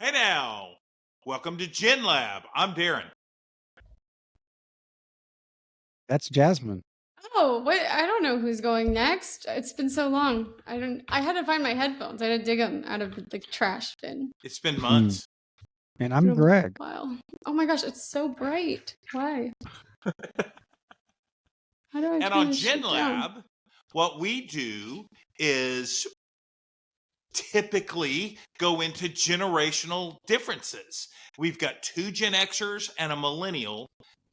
Hey now, welcome to Gen Lab. I'm Darren. That's Jasmine. Oh, wait, I don't know who's going next. It's been so long. I had to find my headphones. I had to dig them out of the trash bin. It's been months. And It's I'm been a Greg. while. Oh my gosh, it's so bright. Why? How do I And turn on this Gen shit down? Lab, what we do is typically go into generational differences. We've got two Gen Xers and a millennial,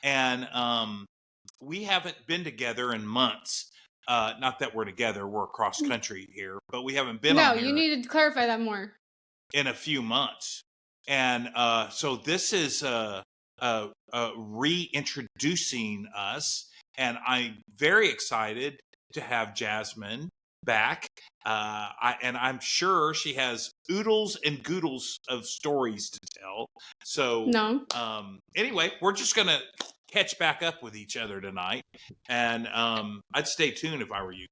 and we haven't been together in months. Not that we're together, we're across country here, but we haven't been No, on you here need to clarify that more. in a few months. And so this is reintroducing us, and I'm very excited to have Jasmine back. And I'm sure she has oodles and goodles of stories to tell. So No. anyway, we're just gonna catch back up with each other tonight, and I'd stay tuned if I were you.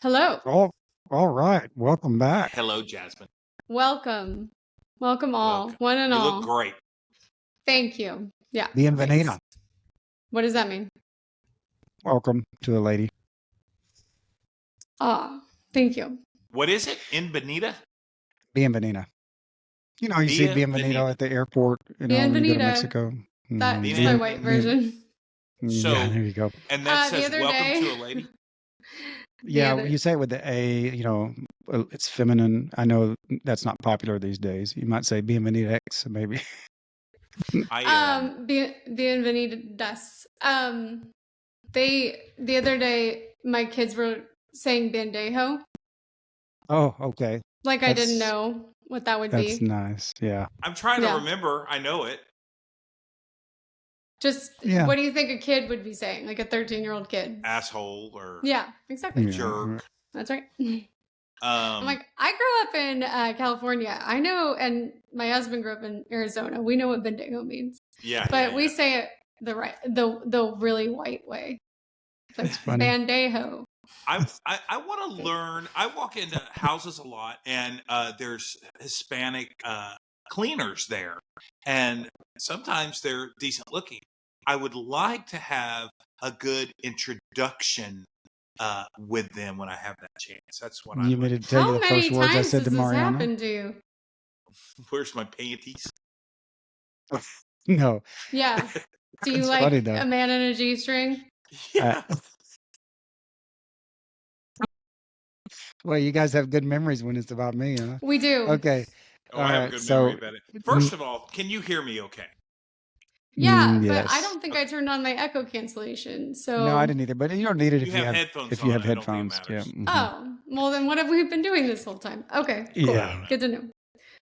Hello. All right. Welcome back. Hello, Jasmine. Welcome. Welcome all. Welcome. One and You all. look great. Thank you. Yeah. Bienvenida. thanks. What does that mean? Welcome to the lady. Thank you. What is it? In Bonita? Bienvenida. You know, you see Bienvenido at the airport, when you go to Bienvenida. Mexico. That's my Bien- white version. So, yeah, there you go. and that The says other welcome day- to a lady. Yeah, you say it with the A, it's feminine. I know that's not popular these days. You might say Bienvenida X, maybe. Bienvenidas. The other day, my kids were saying bandejo. Oh, okay. Like I didn't know what that would be. That's nice. Yeah. I'm trying to remember. I know it. Just what do you think a kid would be saying? Like a 13-year-old kid? Asshole or exactly. Jerk. That's right. I'm like, I grew up in California. I know, and my husband grew up in Arizona. We know what bandejo means. Yeah. But we say it the really white way. That's funny. Bandejo. I want to learn. I walk into houses a lot, and there's Hispanic cleaners there, and sometimes they're decent looking. I would like to have a good introduction with them when I have that chance. That's what You made to tell you the first words I said to Mariana. How many times has this happened to you? Where's my panties? No. Yeah. Do you like a man in a G-string? Yeah. Well, you guys have good memories when it's about me, huh? We do. Okay. Oh, I have a good memory about it. First of all, can you hear me okay? Yeah, but I don't think I turned on my echo cancellation. So no, I didn't either. But you don't need it if you have headphones. If you have headphones, yeah. Oh, well, then what have we been doing this whole time? Okay, cool. Yeah. Good to know.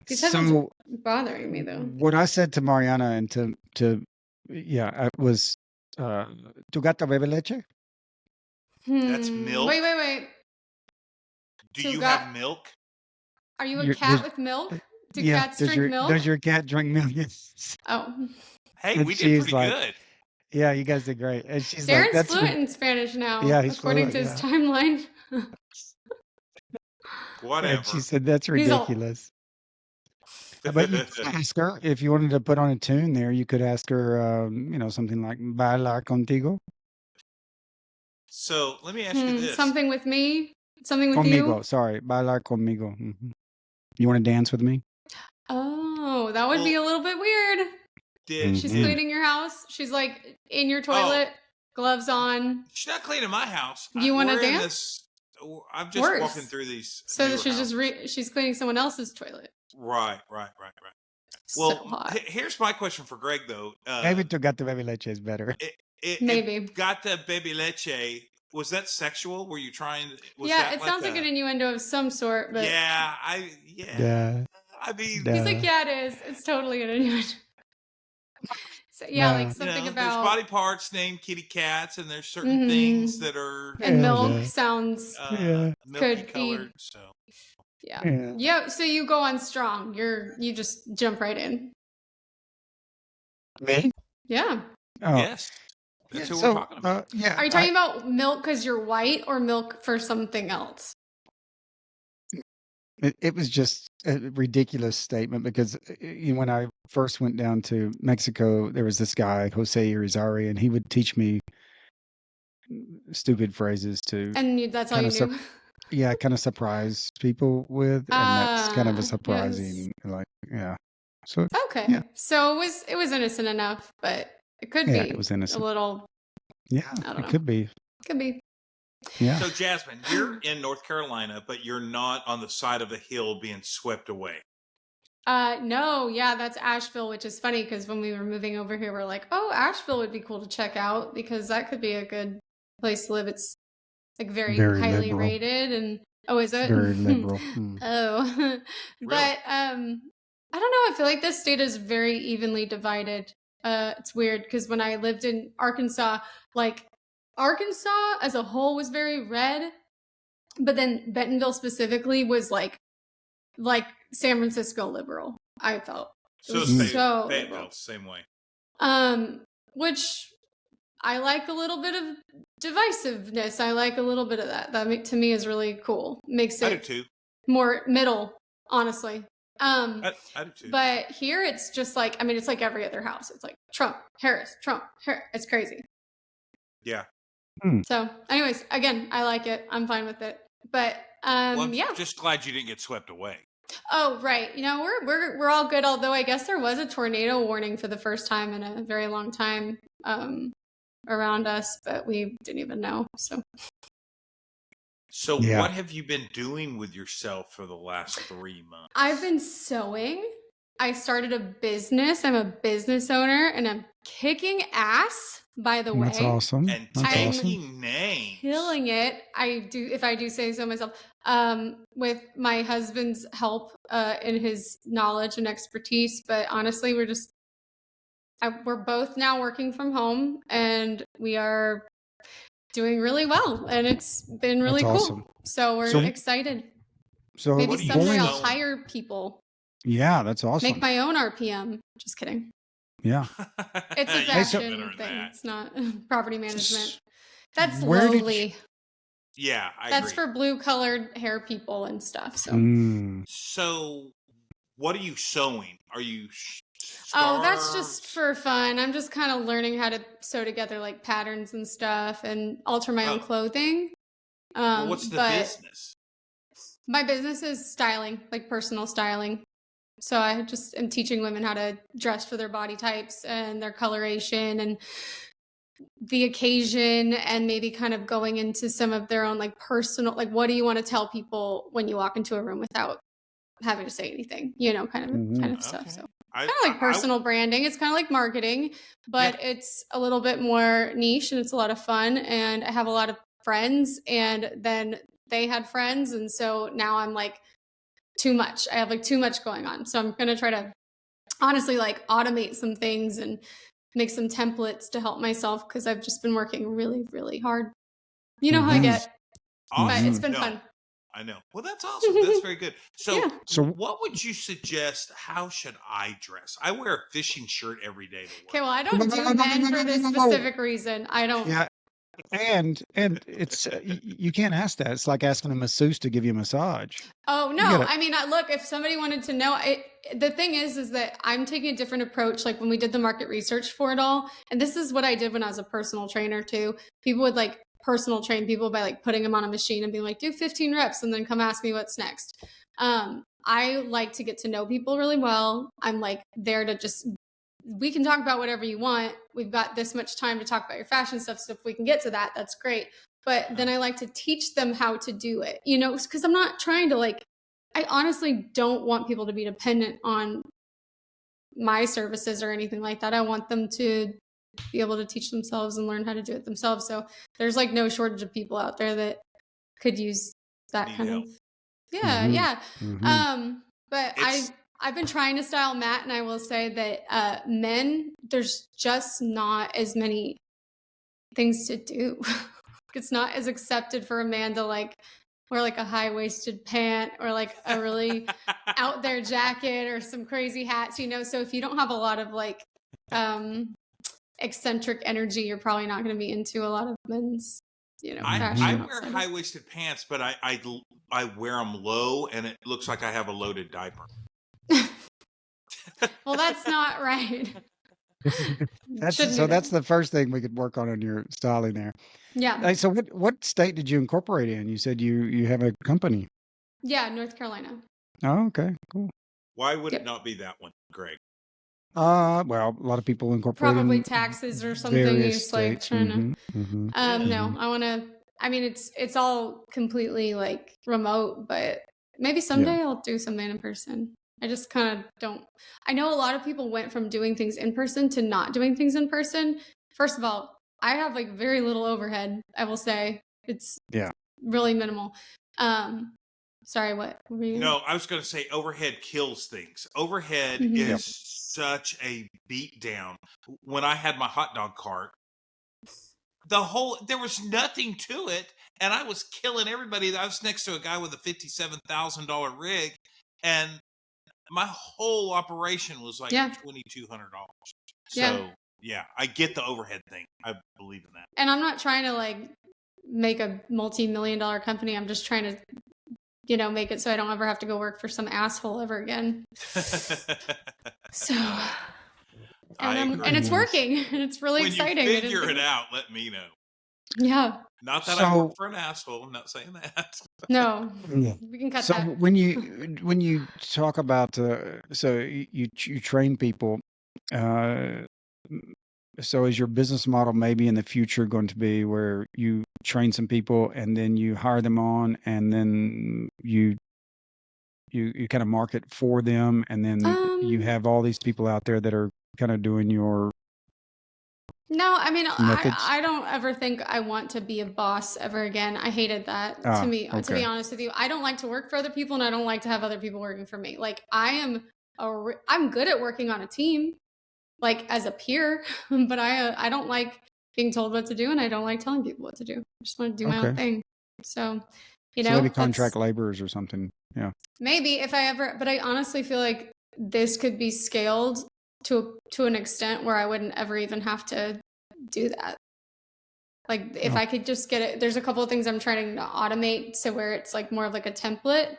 These headphones are bothering me though. What I said to Mariana and to it was tu gata bebe leche? That's milk. Wait. Do you have milk? Are you a cat with milk? Do cats drink milk? Does your cat drink milk? Yes. Oh. Hey, we did pretty good. Yeah, you guys did great. And she's Darren's like, that's fluent in Spanish now. Yeah, he's according to his timeline. Whatever. And she said, that's ridiculous. But you could ask her, if you wanted to put on a tune there, you could ask her, something like Bailar contigo. So let me ask you this. Something with me? Something with conmigo, you? Sorry, bailar conmigo. You want to dance with me? Oh, that would be a little bit weird. She's cleaning your house. She's like in your toilet, gloves on. She's not cleaning my house. You want to dance? I'm just walking through these. So that she's cleaning someone else's toilet. Right. So Well, hot. Here's my question for Greg though. Maybe tu gata baby leche is better. Maybe gata baby leche. Was that sexual? Were you trying? It sounds like an innuendo of some sort. But I mean, he's like, yeah, it is. It's totally an innuendo. So, like something about there's body parts named kitty cats, and there's certain things that are and milk sounds milky colored. So yeah. So you go on strong. You just jump right in. Me? Yeah. Oh. Yes. That's what we're talking about. Are you talking about milk because you're white, or milk for something else? It was just a ridiculous statement because when I first went down to Mexico, there was this guy, Jose Irizarry, and he would teach me stupid phrases to And that's all kind you of knew? yeah, kind of surprise people with, and that's kind of a Yes. surprising, like, yeah. So yeah, Okay. So it was innocent enough, but it could yeah, it be was a innocent. little, Yeah, I don't it know. could be. Could be. Yeah, So, Jasmine, you're in North Carolina, but you're not on the side of a hill being swept away. No, yeah, that's Asheville, which is funny because when we were moving over here, we're like, oh, Asheville would be cool to check out because that could be a good place to live. It's like very very highly liberal, rated, and oh, is it? very liberal. Oh, Really? but I don't know. I feel like this state is very evenly divided. It's weird because when I lived in Arkansas, like Arkansas as a whole was very red, but then Bentonville specifically was like San Francisco liberal. I felt it So, was so Fayetteville, liberal. same way. Which I like a little bit of divisiveness. I like a little bit of that. That to me is really cool. Makes I do it too. more middle, honestly. I do too. But here it's just like, I mean, it's like every other house. It's like Trump, Harris, Trump, Harris. It's crazy. Yeah. So, anyways, again, I like it. I'm fine with it. But Well, I'm yeah. just glad you didn't get swept away. Oh, right. You know, we're all good. Although I guess there was a tornado warning for the first time in a very long time around us, but we didn't even know. So, Yeah. what have you been doing with yourself for the last 3 months? I've been sewing. I started a business. I'm a business owner, and I'm kicking ass. By the way, That's awesome. And That's awesome. taking names. Killing it. I do, if I do say so myself. With my husband's help, in his knowledge and expertise. But honestly, we're both now working from home, and we are doing really well, and it's been really That's cool. awesome. So we're So- excited. So Maybe What are you someday I'll sewing? hire people, yeah, that's awesome. make my own RPM. Just kidding. Yeah. It's a You Hey, so- fashion better than thing. that. It's not property management. That's Where did lowly. Yeah, I That's agree. for blue colored hair people and stuff. So So, what are you sewing? Are you oh, that's scarves? just for fun. I'm just kind of learning how to sew together like patterns and stuff and alter my own Oh. clothing. Well, what's the but business? my business is styling, like personal styling. So I just am teaching women how to dress for their body types and their coloration and the occasion, and maybe kind of going into some of their own like personal, like what do you want to tell people when you walk into a room without having to say anything, kind of stuff. Okay. So kind of like personal branding. It's kind of like marketing, but it's a little bit more niche, and it's a lot of fun. And I have a lot of friends, and then they had friends, and so now I'm like too much. I have like too much going on. So I'm going to try to honestly like automate some things and make some templates to help myself, because I've just been working really, really hard. You know how I get. Awesome. But it's been No, fun. I know. Well, that's awesome. That's very good. So, Yeah. So- what would you suggest? How should I dress? I wear a fishing shirt every day to work. Okay, well, I don't do men for this specific reason. I don't. Yeah. And it's you can't ask that. It's like asking a masseuse to give you a massage. Oh You no! gotta- I mean, look, if somebody wanted to know, the thing is that I'm taking a different approach. Like when we did the market research for it all, and this is what I did when I was a personal trainer too. People would like personal train people by like putting them on a machine and being like, do 15 reps and then come ask me what's next. I like to get to know people really well. I'm like there to just, we can talk about whatever you want. We've got this much time to talk about your fashion stuff. So if we can get to that, that's great. But then I like to teach them how to do it, because I'm not trying to I honestly don't want people to be dependent on my services or anything like that. I want them to be able to teach themselves and learn how to do it themselves. So there's like no shortage of people out there that could use that Need kind help. of, yeah, Mhm. yeah. Mhm. But I've been trying to style Matt, and I will say that men, there's just not as many things to do. It's not as accepted for a man to wear like a high-waisted pant or like a really out there jacket or some crazy hats, So if you don't have a lot of eccentric energy, you're probably not going to be into a lot of men's I fashion wear outside of. high-waisted pants, but I wear them low, and it looks like I have a loaded diaper. Well, that's not right. That's Shouldn't so do that's that. the first thing we could work on your styling there. Yeah. So what state did you incorporate in? You said you have a company. Yeah, North Carolina. Oh, okay, cool. Why would it Yep. not be that one, Greg? Well, a lot of people incorporate Probably in taxes or something. You're various just like states. trying to. No, Mhm. I want to. I mean, it's all completely like remote, but maybe Yeah. someday I'll do something in person. I just kind of don't. I know a lot of people went from doing things in person to not doing things in person. First of all, I have like very little overhead. I will say it's Yeah. really minimal. Sorry, what were you? No, I was going to say overhead kills things. Overhead Mhm. Yep. is such a beatdown. When I had my hot dog cart, there was nothing to it, and I was killing everybody. I was next to a guy with a $57,000 rig, and my whole operation was like Yeah, $2,200. yeah. So yeah, I get the overhead thing. I believe in that. And I'm not trying to like make a multi-million-dollar company. I'm just trying to, make it so I don't ever have to go work for some asshole ever again. So, I and agree. it's Nice. working, and it's really When you exciting. I didn't figure think it out, let me know. Yeah. Not that I work So for an asshole. I'm not saying that. No, yeah. we can cut So that. when you talk about so you train people, uh, so is your business model maybe in the future going to be where you train some people and then you hire them on and then you kind of market for them and then you Um, have all these people out there that are kind of doing your no, I mean, methods? I don't ever think I want to be a boss ever again. I hated that. Ah, To be okay. honest with you, I don't like to work for other people, and I don't like to have other people working for me. Like I'm good at working on a team, like as a peer, but I don't like being told what to do, and I don't like telling people what to do. I just want to do my own Okay. thing. So, So maybe that's contract laborers or something. Yeah. maybe if I ever, but I honestly feel like this could be scaled to an extent where I wouldn't ever even have to do that. Like if Oh. I could just get it, there's a couple of things I'm trying to automate so where it's like more of like a template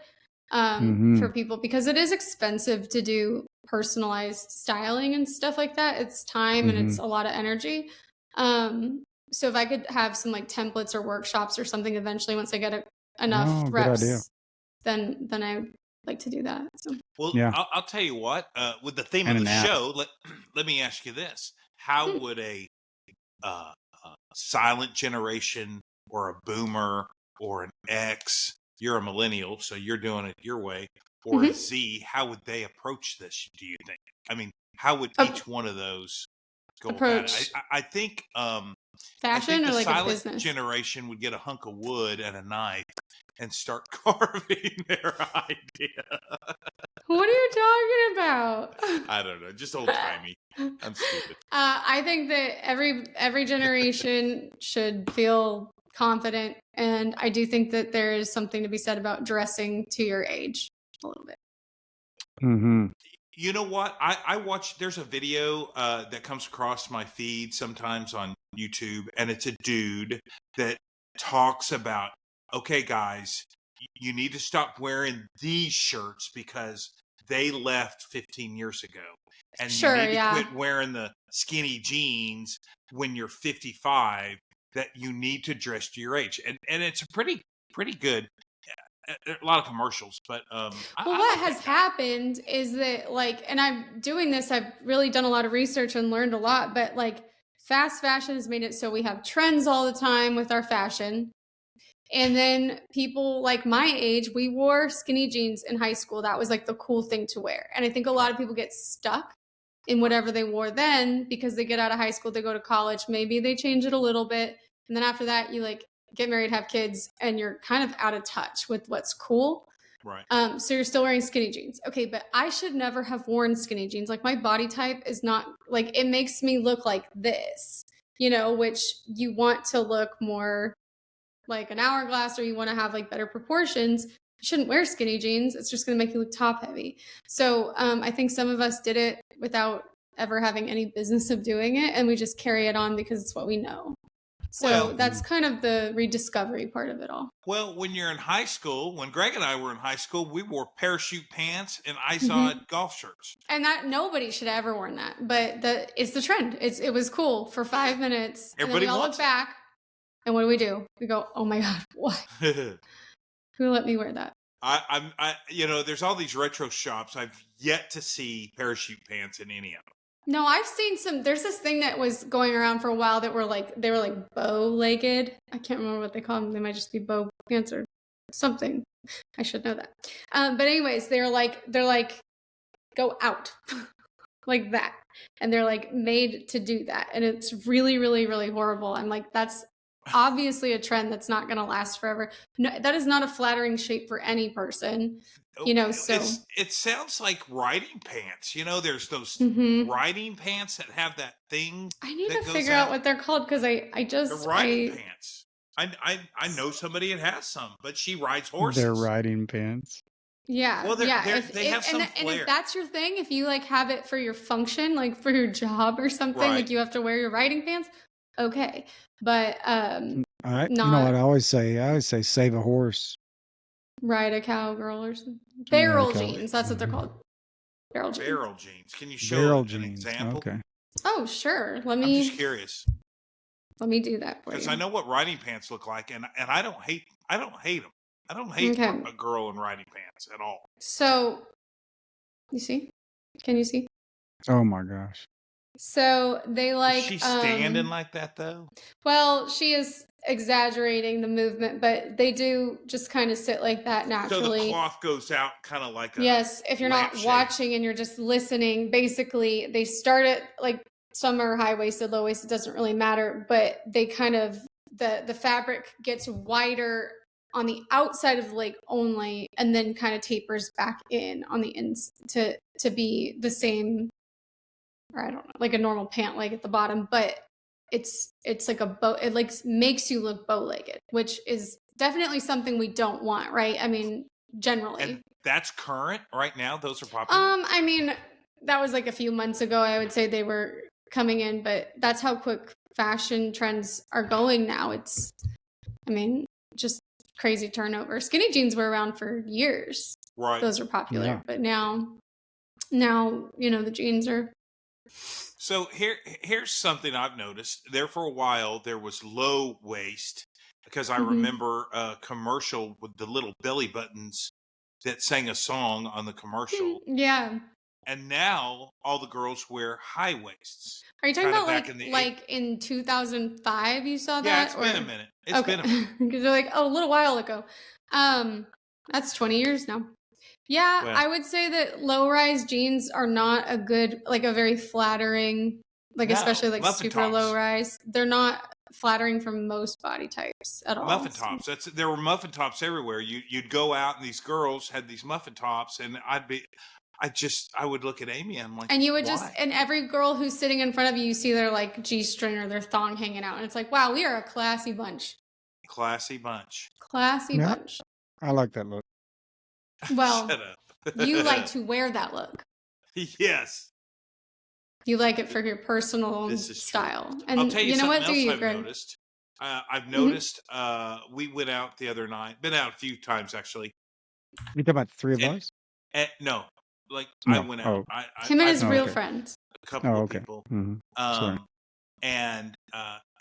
for people, because it is expensive to do personalized styling and stuff like that. It's time and it's a lot of energy. So if I could have some like templates or workshops or something eventually, once I get enough Oh, good idea. reps, then I would like to do that. So Well, Yeah. I'll tell you what. With the theme of And the an app. show, let me ask you this: how would a silent generation or a boomer or an X? You're a millennial, so you're doing it your way. Or a Z, how would they approach this? Do you think? I mean, how would each one of those go about it? approach I think I think fashion the or like a silent business? generation would get a hunk of wood and a knife and start carving their idea. What are you talking about? I don't know, just old timey. I'm stupid. I think that every generation should feel confident, and I do think that there is something to be said about dressing to your age a little bit. Mm-hmm. You know what? I watch. There's a video that comes across my feed sometimes on YouTube, and it's a dude that talks about, okay, guys, you need to stop wearing these shirts because they left 15 years ago, and you Sure, need to yeah. quit wearing the skinny jeans when you're 55. That you need to dress to your age, and it's a pretty good. A lot of commercials, but Well, I what like has that guy. happened is that, like, and I'm doing this, I've really done a lot of research and learned a lot, but like fast fashion has made it so we have trends all the time with our fashion. And then people like my age, we wore skinny jeans in high school. That was like the cool thing to wear. And I think a lot Right. of people get stuck in Right. whatever they wore then because they get out of high school, they go to college, maybe they change it a little bit. And then after that, you like get married, have kids, and you're kind of out of touch with what's cool. Right. So you're still wearing skinny jeans. Okay, but I should never have worn skinny jeans. Like my body type is not like, it makes me look like this, which you want to look more like an hourglass, or you want to have like better proportions. You shouldn't wear skinny jeans. It's just going to make you look top heavy. So I think some of us did it without ever having any business of doing it, and we just carry it on because it's what we know. So Well, that's kind of the rediscovery part of it all. well, when you're in high school, when Greg and I were in high school, we wore parachute pants and Mm-hmm. Izod golf shirts. And that nobody should have ever worn that, but it's the trend. It was cool for 5 minutes, and then Everybody we all look wants it. back, and what do? We go, "Oh my god, what? Who let me wear that?" There's all these retro shops. I've yet to see parachute pants in any of them. No, I've seen some. There's this thing that was going around for a while that were like bow-legged. I can't remember what they call them. They might just be bow pants or something. I should know that. But anyways, they're like go out like that, and they're like made to do that, and it's really, really, really horrible. I'm like, that's obviously a trend that's not going to last forever. No, that is not a flattering shape for any person. So it sounds like riding pants. There's those Mhm. riding pants that have that thing. I need that to goes figure out what they're called because They're riding pants. I know somebody that has some, but she rides horses. They're riding pants. Yeah, Well, yeah. they have some and flair. if that's your thing, if you like have it for your function, like for your job or something, Right. like you have to wear your riding pants, okay. But You know not what I always say? I always say save a horse. ride a cowgirl or something. Ride a Barrel cow. jeans, that's what they're called. Barrel jeans. Barrel jeans. Can you show Barrel an jeans. example? Okay. Oh, sure. I'm just curious Let me do that for because you. I know what riding pants look like, and I don't hate them. I don't hate Okay. a girl in riding pants at all. So, you see? Can you see? Oh my gosh. So they like Is she standing like that though? Well, she is exaggerating the movement, but they do just kind of sit like that So naturally. the cloth goes out kind of like a Yes, if you're not lampshade. watching and you're just listening, basically they start it like some are high-waisted, low-waisted, doesn't really matter, but they kind of the fabric gets wider on the outside of the leg only, and then kind of tapers back in on the ends to be the same, or I don't know, like a normal pant leg at the bottom, but it's like a bow. It like makes you look bow-legged, which is definitely something we don't want, right? I mean, generally. And that's current right now. Those are popular. I mean, that was like a few months ago. I would say they were coming in, but that's how quick fashion trends are going now. It's, I mean, just crazy turnover. Skinny jeans were around for years. Right. Those are popular, Yeah. but now, the jeans are. So here's something I've noticed. There for a while, there was low waist because I Mhm. remember a commercial with the little belly buttons that sang a song on the commercial. Yeah. And now all the girls wear high waists. Are you talking Kinda about back in the like in 2005 you saw Yeah, that? it's been a minute. It's been a Okay. minute. Because they're like, oh, a little while ago. That's 20 years now. Yeah, Well. I would say that low-rise jeans are not a good, like a very flattering, like No, especially like muffin super tops. low-rise. They're not flattering for most body types at all. Muffin tops. There were muffin tops everywhere. You'd go out and these girls had these muffin tops, and I would look at Amy and I'm like, And you would why? and every girl who's sitting in front of you see their like G-string or their thong hanging out. And it's like, wow, we are a classy bunch. Classy bunch. Classy Yeah. bunch. I like that look. Well, Shut up. you like to wear that look. Yes. You like it for your personal This is true. style. And I'll tell you, know what? something Do else you, I've Greg? noticed. I've noticed we went out the other night. Been out a few times actually. You talking about the three of And- us? No, like I No. went Oh. out. Him and his Oh, real okay. friends. A couple Oh, of okay. people. Mhm. Sorry. And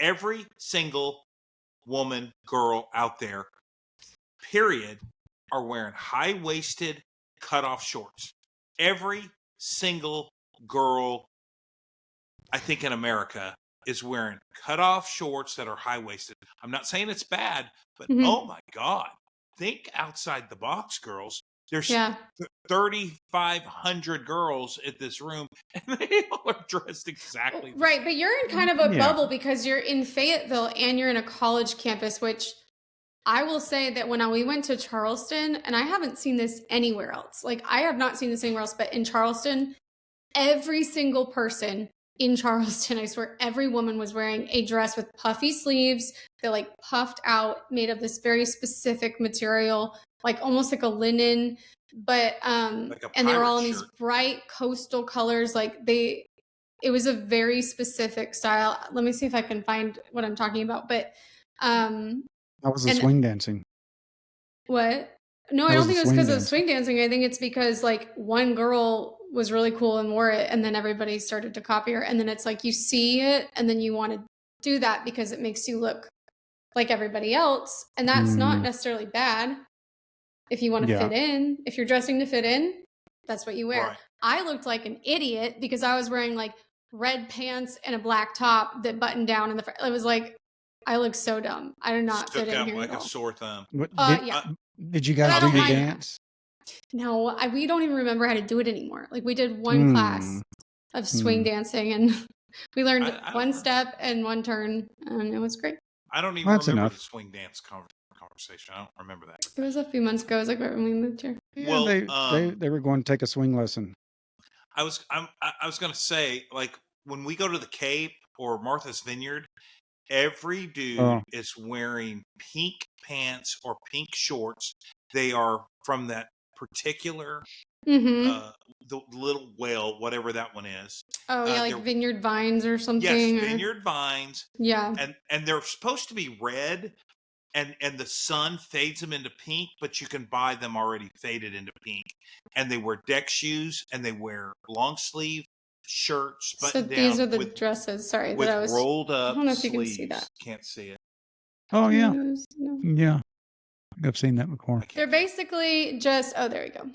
every single woman, girl out there, period, are wearing high-waisted cutoff shorts. Every single girl, I think in America, is wearing cutoff shorts that are high-waisted. I'm not saying it's bad, but Mhm. oh my God, think outside the box, girls. There's Yeah. 3,500 girls in this room, and they all are dressed exactly the Right, same. but you're in kind of a Yeah. bubble because you're in Fayetteville and you're in a college campus, which I will say that when we went to Charleston, and I haven't seen this anywhere else. Like, I have not seen this anywhere else, but in Charleston, every single person in Charleston, I swear, every woman was wearing a dress with puffy sleeves. They like puffed out, made of this very specific material, like almost like a linen. But Like a and they were pirate all in these shirt. bright coastal colors. Like they it was a very specific style. Let me see if I can find what I'm talking about. But How was the and swing dancing? what? No, I How don't was think the it was swing because of dancing? swing dancing. I think it's because like one girl was really cool and wore it, and then everybody started to copy her. And then it's like you see it, and then you want to do that because it makes you look like everybody else, and that's not necessarily bad. If you want to fit in, if you're dressing to fit in, that's what you wear. Right. I looked like an idiot because I was wearing like red pants and a black top that buttoned down in the front. It was like, I look so dumb. I do not fit Stuck in out here like at a all. sore thumb. Yeah. Did you But guys I do don't your mind that. dance? No, we don't even remember how to do it anymore. Like we did one class of swing dancing, and we learned I one don't- step and one turn, and it was great. I don't even Well, that's remember enough. the swing dance conversation. I don't remember that. It was a few months ago. It was like right when we moved here. Yeah, Well, they were going to take a swing lesson. I was going to say, like, when we go to the Cape or Martha's Vineyard, every dude is wearing pink pants or pink shorts. They are from that particular the little whale, whatever that one is. Oh yeah, like Vineyard Vines or something. Yes, Vineyard Vines. Yeah, and they're supposed to be red. And the sun fades them into pink, but you can buy them already faded into pink. And they wear deck shoes, and they wear long sleeve shirts. So these are the dresses. Sorry, with that I was rolled up. I don't know if you sleeves. can see that. Can't see it. Oh yeah, No. yeah. I've seen that before. They're basically just. Oh, there we go.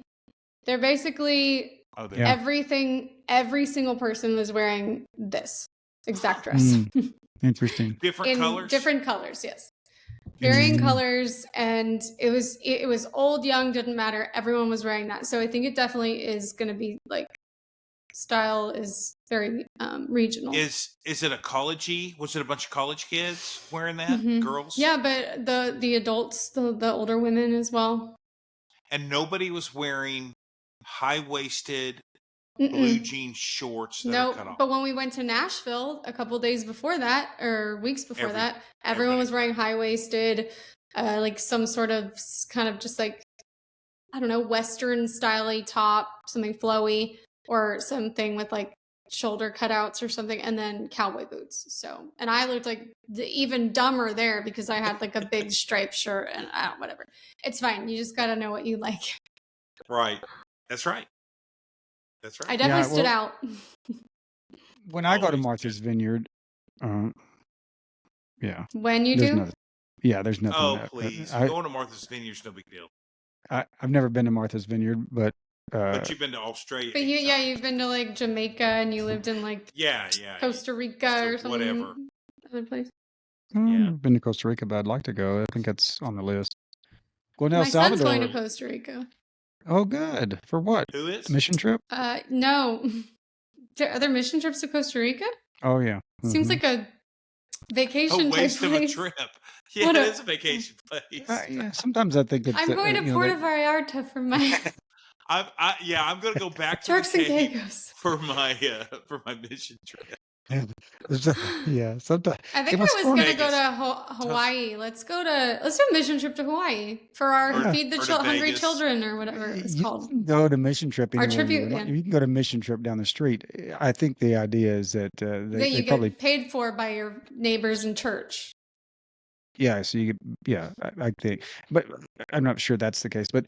They're basically everything. Every single person was wearing this exact dress. Interesting. Different colors. Different colors. Yes. Varying colors, and it was old, young, didn't matter. Everyone was wearing that. So I think it definitely is going to be like style is very regional. Is it a college-y? Was it a bunch of college kids wearing that? Girls? Yeah, but the adults, the older women as well. And nobody was wearing high-waisted blue jean shorts that are cut off. But when we went to Nashville a couple days before that, or weeks before that, everyone was wearing high-waisted, like some sort of kind of just like, I don't know, Western style-y top, something flowy, or something with like shoulder cutouts or something, and then cowboy boots. So, and I looked like even dumber there because I had like a big striped shirt and whatever. It's fine. You just got to know what you like. Right. That's right. That's right. I definitely stood out. When I go to Martha's Vineyard, yeah. When you do? There's nothing. Oh, please. Going to Martha's Vineyard is no big deal. I've never been to Martha's Vineyard, but you've been to Australia. But you've been to like Jamaica, and you lived in like Costa Rica or something. Whatever. Other place. I've been to Costa Rica, but I'd like to go. I think that's on the list. Going to El Salvador. My son's going to Costa Rica. Oh, good. For what? Who is? Mission trip? No. Are there mission trips to Costa Rica? Oh, yeah. Seems like a vacation a waste type of place. a trip. Yeah, it is a vacation place. Yeah, sometimes I think it's. I'm going to Puerto Vallarta for my. I'm going to go back to Turks and Caicos for my mission trip. Yeah, sometimes. I think I was going to go to Hawaii. Let's do a mission trip to Hawaii for our Feed the Hungry Children or whatever it's called. You can go to mission trip anywhere. Our tribute. You can go to mission trip down the street. I think the idea is that you probably get paid for by your neighbors in church. Yeah, so you I think, but I'm not sure that's the case. But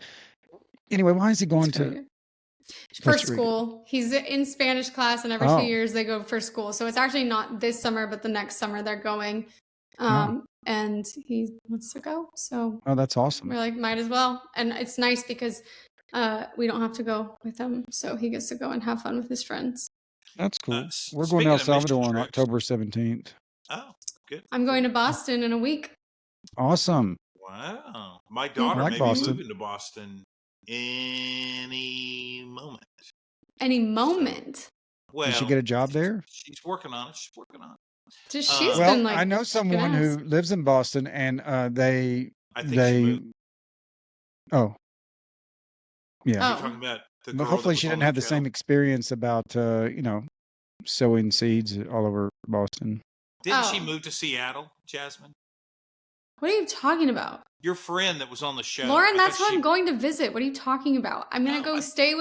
anyway, why is he going to? For school. He's in Spanish class, and every 2 years they go for school. So it's actually not this summer, but the next summer they're going. And he wants to go. So that's awesome. We're like, might as well. And it's nice because we don't have to go with him. So he gets to go and have fun with his friends. That's cool. We're going to El Salvador on October 17th. Oh, good. I'm going to Boston in a week. Awesome. Wow. My daughter may be moving to Boston any moment. Any moment? Well, did she get a job there? She's working on it. She's been like, I know someone who lives in Boston, and I think she moved. Oh, yeah. You're talking about the girl hopefully she didn't have the same experience about sowing seeds all over Boston. Didn't she move to Seattle, Jasmine? What are you talking about? Your friend that was on the show. Lauren, that's who I'm going to visit. What are you talking about? I'm going to go stay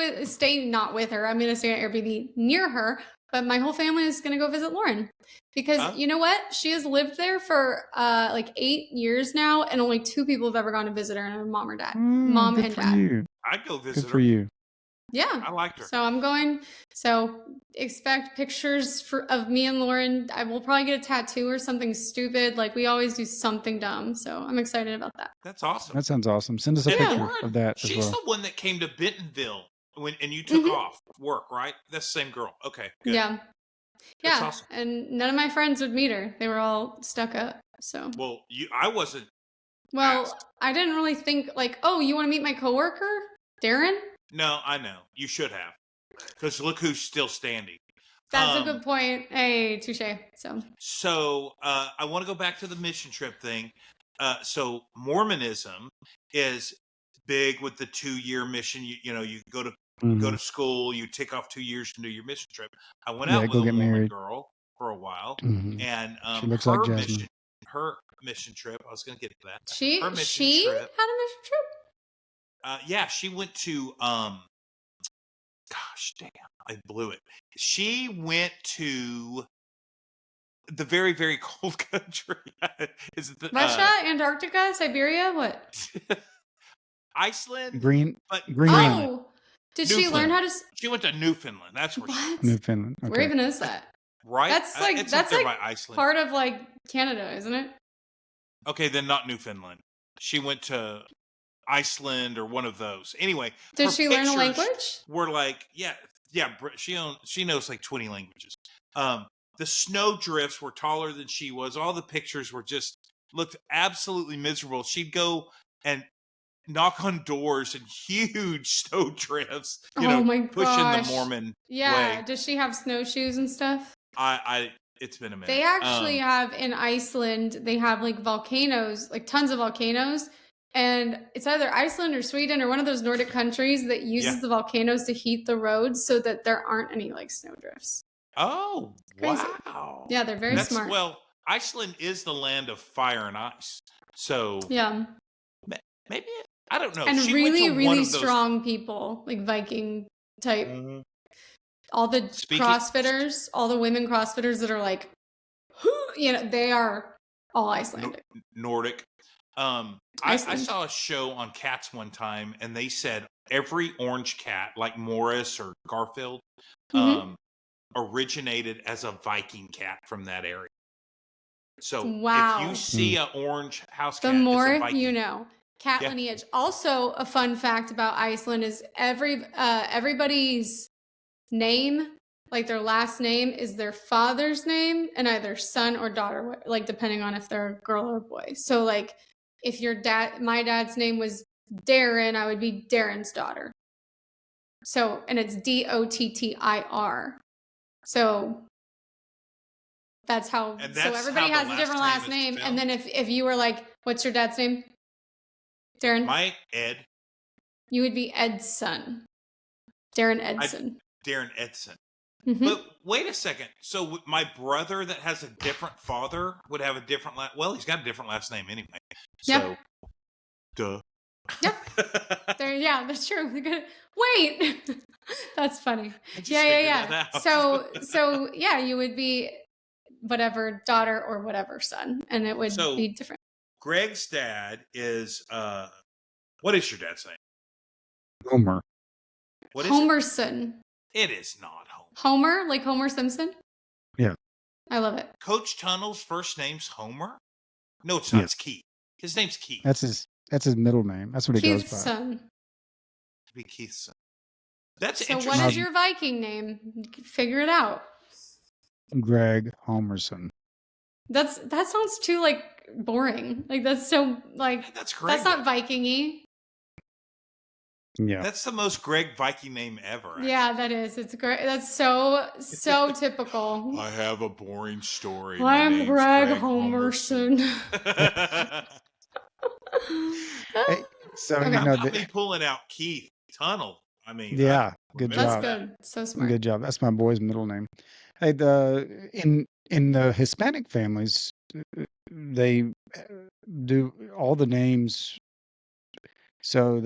not with her. I'm going to stay at Airbnb near her, but my whole family is going to go visit Lauren because you know what? She has lived there for like 8 years now, and only 2 people have ever gone to visit her, and her mom or dad, mom Good and for dad. you. I'd go visit Good for her. you. Yeah, I liked her. So I'm going. So expect pictures of me and Lauren. I will probably get a tattoo or something stupid. Like we always do something dumb. So I'm excited about that. That's awesome. That sounds awesome. Send us a And picture Lauren, of that as she's well. the one that came to Bentonville and you took off work, right? That's the same girl. Okay, good. Yeah. That's Yeah. awesome. And none of my friends would meet her. They were all stuck up. So. Well, I wasn't. Well, asked. I didn't really think like, oh, you want to meet my coworker, Darren? No, I know. You should have. Because look who's still standing. That's a good point. Hey, touche. So I want to go back to the mission trip thing. So Mormonism is big with the 2-year mission. You go to school, you tick off 2 years to do your mission trip. I went out with a Mormon girl for a while, and she looks like Jasmine. her mission trip. I was going to get to that. She her had a mission trip. Yeah, she went to gosh damn, I blew it. She went to the very, very cold country. Is it Russia, Antarctica, Siberia? What? Iceland? Greenland. Oh, did she learn how to? She went to Newfoundland. That's where she went. Newfoundland. Okay. Where even is that? Right? That's like it's up there by Iceland. Part of like Canada, isn't it? Okay, then not Newfoundland. She went to Iceland or one of those. Anyway, did she learn a language? We're like, yeah. She knows like 20 languages. The snow drifts were taller than she was. All the pictures were looked absolutely miserable. She'd go and knock on doors in huge snow drifts. My gosh. Pushing the Mormon way. Does she have snowshoes and stuff? It's been a minute. They actually have in Iceland. They have like volcanoes, like tons of volcanoes. And it's either Iceland or Sweden or one of those Nordic countries that uses the volcanoes to heat the roads so that there aren't any like snowdrifts. Oh, crazy. Wow. Yeah, they're very smart. Well, Iceland is the land of fire and ice. So yeah, maybe, I don't know. And she really, really strong people, like Viking type. All the CrossFitters, all the women CrossFitters that are like, they are all Icelandic. Nordic. I saw a show on cats one time, and they said every orange cat, like Morris or Garfield, originated as a Viking cat from that area. So if you see an orange house cat, the more it's a Viking. you know. Cat lineage. Also, a fun fact about Iceland is everybody's name, like their last name, is their father's name and either son or daughter, like depending on if they're a girl or a boy. So like if my dad's name was Darren, I would be Darren's daughter. So, and it's Dottir. So that's how, so everybody has a different last name. And then if you were like, what's your dad's name? Darren? My Ed. You would be Ed's son. Darren Edson. Darren Edson. But wait a second. So my brother that has a different father would have a different well, he's got a different last name anyway. So, duh. Yep. Yeah, that's true. Wait. That's funny. Yeah. So yeah, you would be whatever daughter or whatever son, and it would be different. Greg's dad is what is your dad's name? Homer. What is Homerson. It is not Homer. Homer, like Homer Simpson? Yeah. I love it. Coach Tunnel's first name's Homer? No, it's not. Yeah. It's Keith. His name's Keith. That's his middle name. That's what he goes by. Keith's son. To be Keith's son. That's so interesting. What is your Viking name? Figure it out. Greg Homerson. That sounds too like boring. Like that's so like that's great. That's not Viking-y. Yeah. That's the most Greg Viking name ever. Actually. Yeah, that is. It's great. That's so typical. I have a boring story. I'm Greg Homerson. Hey, so okay. I'll be pulling out Keith Tunnel. I mean, yeah, good job. That's good. So smart. Good job. That's my boy's middle name. Hey, in the Hispanic families, they do all the names. So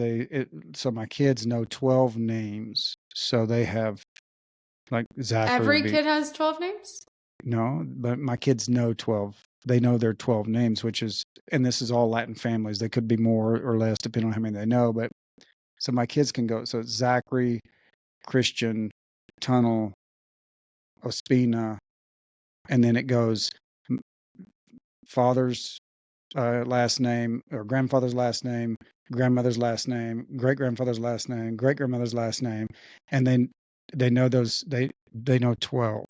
so my kids know 12 names. So they have Like Zachary would Every be kid has 12 names? no, but my kids know 12. They know their 12 names, which is, and this is all Latin families. They could be more or less depending on how many they know. But so my kids can go. So it's Zachary, Christian, Tunnel, Ospina, and then it goes father's last name or grandfather's last name, grandmother's last name, great grandfather's last name, great grandmother's last name, and then they know those they know 12,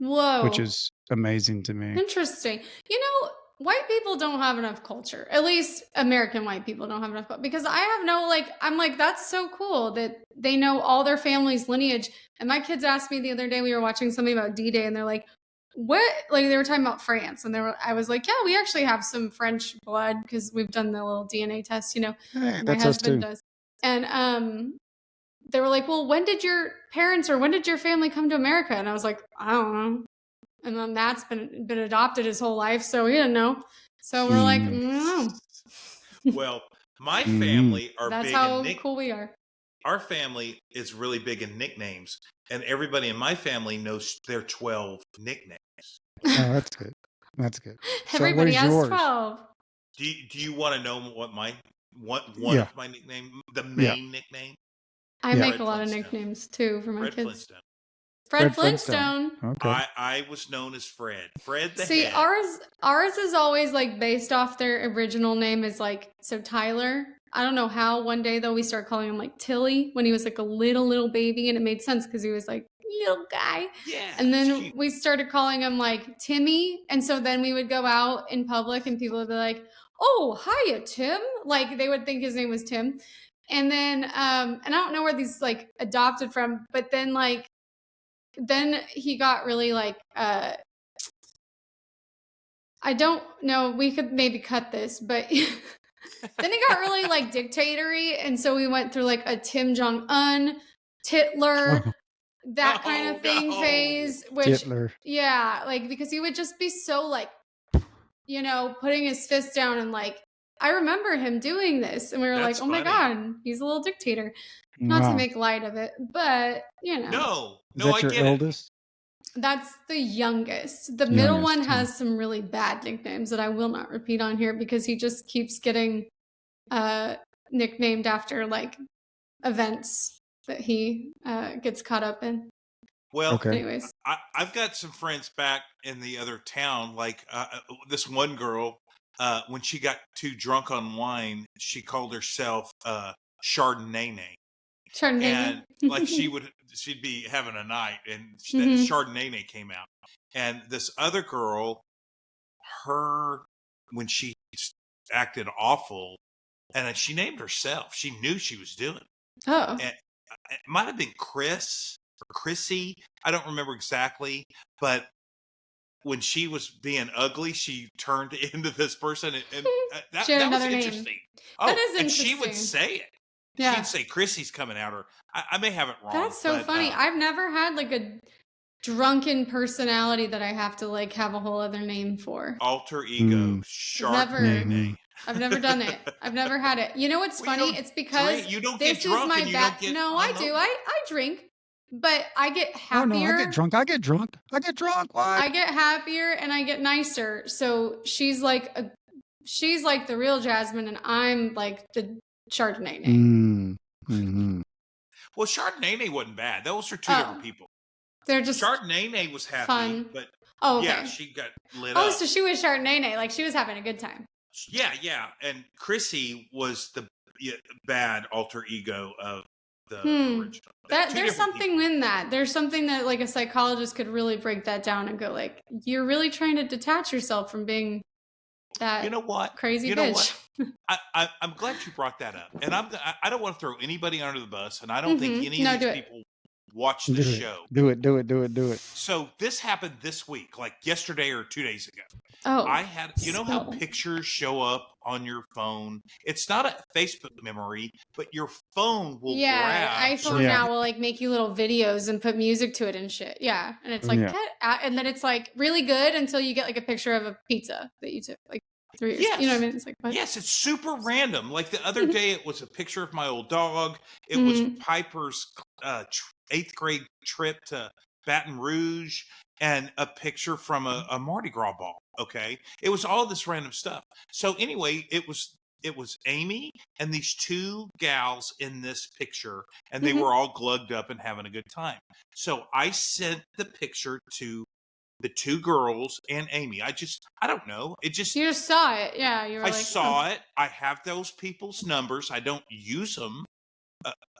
which Whoa. is amazing to me. Interesting. You know, white people don't have enough culture. At least American white people don't have enough culture. Because I have no, like, I'm like, that's so cool that they know all their family's lineage. And my kids asked me the other day, we were watching something about D-Day, and they're like, what? Like, they were talking about France. And I was like, yeah, we actually have some French blood because we've done the little DNA test, you know, Hey, my that's us husband too. does. And they were like, well, when did your parents or when did your family come to America? And I was like, I don't know. And then Matt's been adopted his whole life, so he didn't know. So we're like, no. Well, my Mhm. family are That's big how in cool we are. Our family is really big in nicknames, and everybody in my family knows their 12 nicknames. Oh, that's good. That's good. So what Everybody is has yours? 12. Do you want to know what one Yeah. of my nickname, the Yeah. main nickname? I Yeah. make Fred a lot of Flintstone. nicknames too for my Fred kids. Flintstone. Fred Fred Flintstone. Flintstone. Okay. I was known as Fred. Fred the See, Head. ours is always like based off their original name is like, so Tyler. I don't know how one day though we started calling him like Tilly when he was like a little baby, and it made sense because he was like little guy. Yeah. And it's then cute. we started calling him like Timmy, and so then we would go out in public and people would be like, "Oh, hiya, Tim!" Like they would think his name was Tim. And then and I don't know where these like adopted from, but then like then he got really like I don't know, we could maybe cut this, but then it got really like dictatory, and so we went through like a Tim Jong-un, Titler, that kind of thing phase, which Hitler. yeah, like because he would just be so like, you know, putting his fist down and like I remember him doing this, and we were That's like, oh my funny. god, he's a little dictator. Not to Wow. make light of it, but you know. Is No, that I your get it. eldest? That's the youngest. The middle one Youngest, yeah. has some really bad nicknames that I will not repeat on here because he just keeps getting nicknamed after like events that he gets caught up in. Well, Okay. Anyways, I've got some friends back in the other town. Like this one girl, when she got too drunk on wine, she called herself Chardonnay. Chardonnay. And like she'd be having a night, and that Chardonnay came out. And this other girl, when she acted awful, and she named herself. She knew she was doing it. Oh. And it might have been Chris or Chrissy. I don't remember exactly, but when she was being ugly, she turned into this person, and that She had was another name. interesting. That Oh, is and she would interesting. say it. Yeah. She'd say Chrissy's coming out, or I may have it wrong. That's so but, funny. I've never had like a drunken personality that I have to like have a whole other name for. Alter ego, Chardonnay. I've never done it. I've never had it. You know what's Well, you funny? don't It's because you don't this get drunk is my and you bad. don't get No, I do. hungover. I drink, but I get Oh happier. no, I get drunk. I get drunk. I get drunk. What? I get happier and I get nicer. So she's like the real Jasmine, and I'm like the Chardonnay name. Mm-hmm. Well, Chardonnay wasn't bad. Those are two different people. They're just Chardonnay was happy, fun. but Oh, okay. yeah, she got lit Oh, up. so she was Chardonnay, like she was having a good time. Yeah, and Chrissy was the bad alter ego of the original. There's something in that. There's something that like a psychologist could really break that down and go like, you're really trying to detach yourself from being that you know what crazy you bitch. Know what? I'm glad you brought that up, and I don't want to throw anybody under the bus, and I don't think any of these people watch the show. Do it. So this happened this week, like yesterday or 2 days ago. Oh, I had, you know how pictures show up on your phone? It's not a Facebook memory, but your phone will grab. iPhone now will like make you little videos and put music to it and shit. Yeah, and it's like, and then it's like really good until you get like a picture of a pizza that you took like 3 years. Yes. You know what I mean? It's like, what? Yes, it's super random. Like the other day, it was a picture of my old dog. It was Piper's 8th grade trip to Baton Rouge and a picture from a Mardi Gras ball. Okay. It was all this random stuff. So anyway, it was Amy and these two gals in this picture, and they Mhm. were all glugged up and having a good time. So I sent the picture to the two girls and Amy. I don't know. It just, You just saw it. Yeah. You were I like, saw it. I have those people's numbers. I don't use them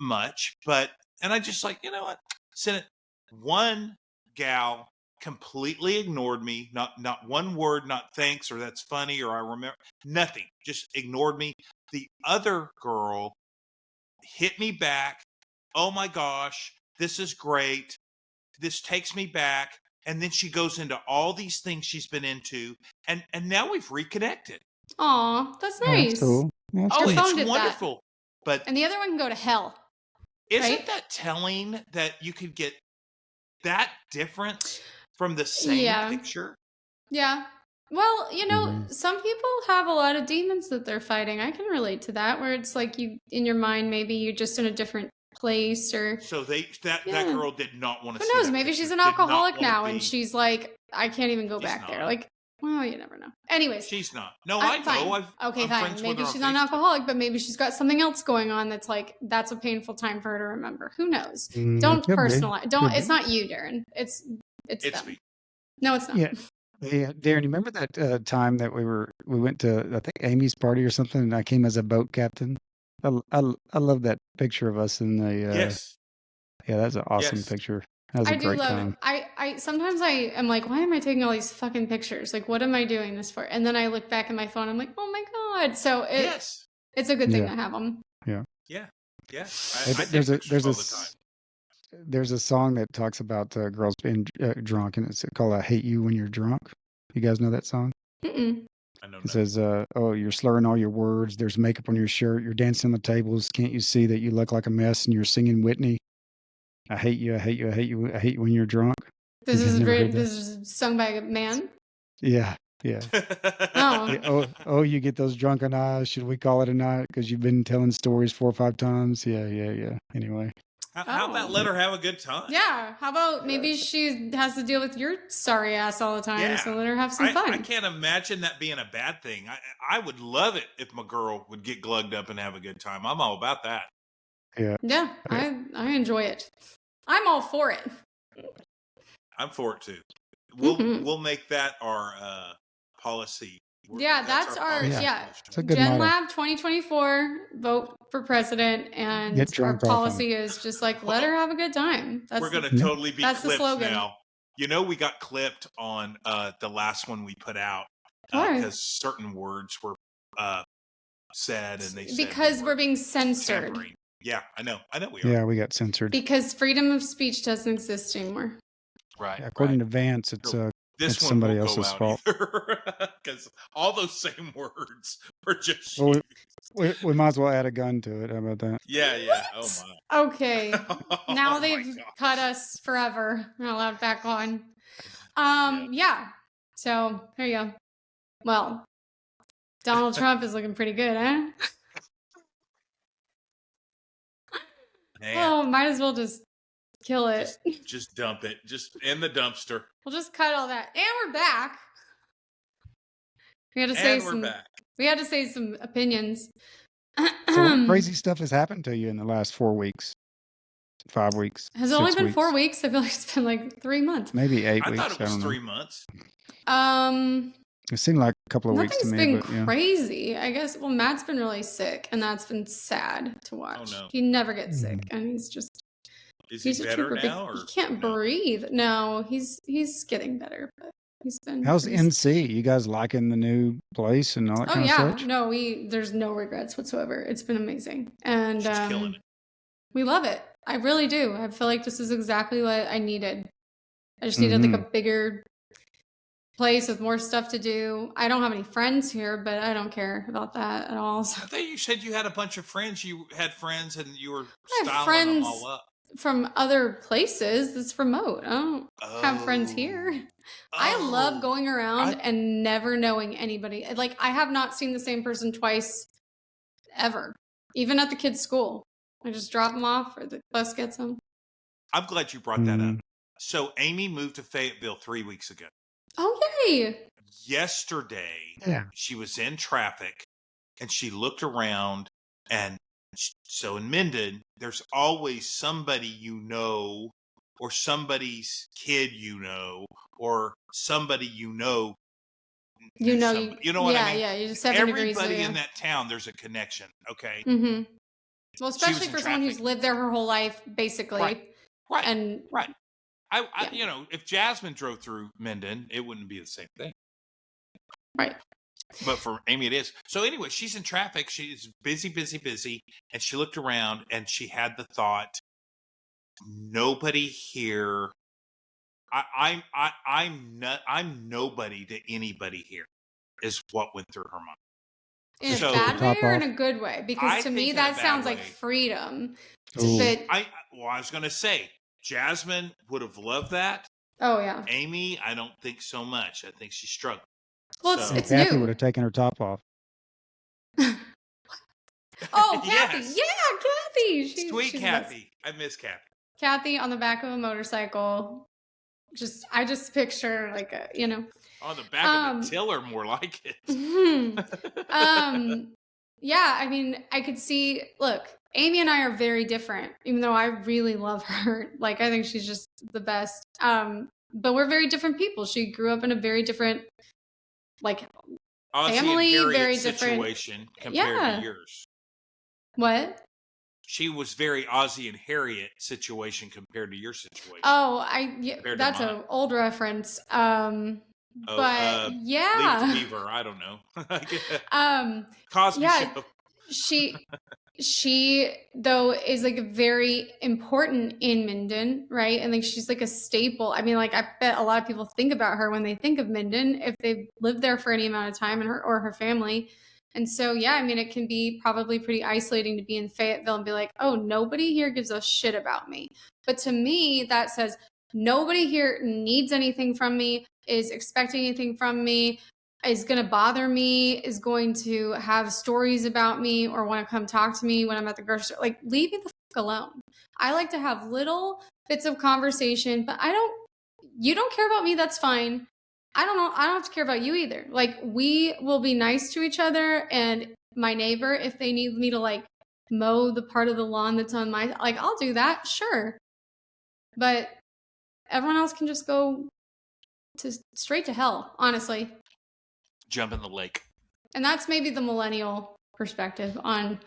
much, but, and I just like, you know what? Sent it. One gal completely ignored me. Not one word, not thanks or that's funny or I remember, nothing. Just ignored me. The other girl hit me back. Oh my gosh, this is great. This takes me back. And then she goes into all these things she's been into, and now we've reconnected. aw, that's Oh, that's nice. cool. Yeah, that's Oh, Your cool. phone it's did that. wonderful. But And the other one can go to hell. isn't right? that telling that you could get that difference from the same Yeah. picture? Yeah. Well, you know, Mhm. some people have a lot of demons that they're fighting. I can relate to that, where it's like you, in your mind, maybe you're just in a different place or, So that yeah. girl did not want to Who see knows? that Maybe picture. she's an Did not alcoholic want to now and be. she's like, I can't even go She's back there. not. Like, well, you never know. Anyways, She's not. No, I know. fine. Okay, I'm fine. friends with Maybe her on she's not an Facebook. alcoholic, but maybe she's got something else going on that's like, that's a painful time for her to remember. Who knows? Don't Could be. personalize. Don't, Could it's be. not you, Darren. It's It's them. me. No, it's not. Yeah. Yeah, Darren, you remember that time that we went to, I think, Amy's party or something, and I came as a boat captain? I love that picture of us in the Yes. yeah, that's an awesome Yes. picture. That was a I do great love time. I sometimes I am like, why am I taking all these fucking pictures? Like, what am I doing this for? And then I look back at my phone, I'm like, oh my god. So Yes. it's a good thing Yeah. to have them. Yeah. Yeah. Yeah. Hey, I take pictures all the time. there's a song that talks about girls being drunk, and it's called "I Hate You When You're Drunk." You guys know that song? Mm-mm. I know It nothing. says, "Oh, you're slurring all your words. There's makeup on your shirt. You're dancing on the tables. Can't you see that you look like a mess?" And you're singing Whitney. I hate you. I hate you. I hate you. I hate you when you're drunk. You guys never heard that? This is sung by a man. Yeah. Yeah. Oh. Yeah, oh, you get those drunken eyes. Should we call it a night? Because you've been telling stories 4 or 5 times. Yeah. Yeah. Yeah. Anyway. How about Oh. let her have a good time? Yeah. How about maybe she has to deal with your sorry ass all the time, Yeah. so let her have some fun. I can't imagine that being a bad thing. I would love it if my girl would get glugged up and have a good time. I'm all about that. Yeah. Yeah, I enjoy it. I'm all for it. I'm for it too. Mhm. We'll make that our policy. Yeah, that's our policy Yeah. question. It's a good Gen motto. Lab 2024 vote for president, and Get our drunk off 'em. policy is just like let her have a good time. We're gonna Yeah. totally be that's the clipped slogan. now. You know, we got clipped on the last one we put out Why? because certain words were said, and they said Because we're being censored. tampering. Yeah, I know we are. Yeah, we got censored. Because freedom of speech doesn't exist anymore. Right. Yeah, according right. to Vance, it's So this it's one somebody won't go else's out fault. either because all those same words were just Well, used. we might as well add a gun to it. How about that? Yeah. Oh my. Okay. Now Oh, my they've gosh. cut us forever. We're not allowed back on. Yeah. So there you go. Well, Donald Trump is looking pretty good, huh? Man, Oh, might as well just kill it. just dump it. Just in the dumpster. We'll just cut all that. And we're back. We had to say And we're some back. we had to say some opinions. So what crazy stuff has happened to you in the last 4 weeks, 5 weeks, Has it 6 only been weeks? 4 weeks? I feel like it's been like 3 months. Maybe 8 I weeks. thought it was I don't know. 3 months. Um It seemed like a couple of weeks to Nothing's me, been but yeah. crazy. I guess well Matt's been really sick and that's been sad to watch. no. He never gets sick and he's just Is he's he a better trooper. now? Or He can't breathe. No, he's getting better, but he's been How's pretty NC? You guys liking the new place and all that Oh kind yeah, of such? no, there's no regrets whatsoever. It's been amazing, and she's killing it. we love it. I really do. I feel like this is exactly what I needed. I just needed like a bigger place with more stuff to do. I don't have any friends here, but I don't care about that at all. So. I thought you said you had a bunch of friends. You had friends and you were I have styling them friends all up. from other places. It's remote. I don't have friends here. I love going around and never knowing anybody. Like I have not seen the same person twice ever, even at the kids' school. I just drop them off or the bus gets them. I'm glad you brought that up. Mm. So Amy moved to Fayetteville 3 weeks ago. Oh, yay. Yesterday, Yeah. she was in traffic and she looked around, and so in Minden, there's always somebody you know, or somebody's kid you know, or somebody you know You knew know, somebody. You know what I mean? yeah, you're 7 degrees. Everybody Yeah. in that town, there's a connection. Okay. Mm-hmm. Well, She was especially in for someone who's traffic. lived there her whole life, basically. Right. And Right. I yeah. if Jasmine drove through Minden, it wouldn't be the same thing. Right. But for Amy, it is. So anyway, she's in traffic. She's busy, and she looked around and she had the thought, nobody here. I'm nobody to anybody here, is what went through her mind. In a So bad way Top or in off. a good way? Because I to me, think in a that bad sounds like way. freedom. Ooh. But I was going to say, Jasmine would have loved that. oh yeah. Amy, I don't think so much. I think she struggled. Well, So- And it's Kathy new. would have taken her top off. Oh, Kathy. Yes. Yeah, Kathy. Sweet She's the best. Kathy. I miss Kathy. Kathy on the back of a motorcycle. I just picture like a, On the back of a tiller, more like it. Yeah, I mean, I could see, look, Amy and I are very different, even though I really love her. Like, I think she's just the best. But we're very different people. She grew up in a very different, like, Ozzy family, and Harriet very different situation compared Yeah. to yours. What? She was very Ozzy and Harriet situation compared to your situation. Oh, Compared to that's mine. an old reference. But yeah. Leave it to Beaver. I don't know. Cosby Yeah, Show. she though is like very important in Minden, right? And like she's like a staple. I mean, like I bet a lot of people think about her when they think of Minden if they've lived there for any amount of time, and her family. And so yeah, I mean, it can be probably pretty isolating to be in Fayetteville and be like, oh, nobody here gives a shit about me. But to me, that says nobody here needs anything from me, is expecting anything from me, is going to bother me, is going to have stories about me, or want to come talk to me when I'm at the grocery store. Like, leave me the fuck alone. I like to have little bits of conversation, but you don't care about me, that's fine. I don't have to care about you either. Like, we will be nice to each other, and my neighbor, if they need me to like mow the part of the lawn that's on my, like, I'll do that, sure. But everyone else can just go straight to hell, honestly. Jump in the lake. And that's maybe the millennial perspective on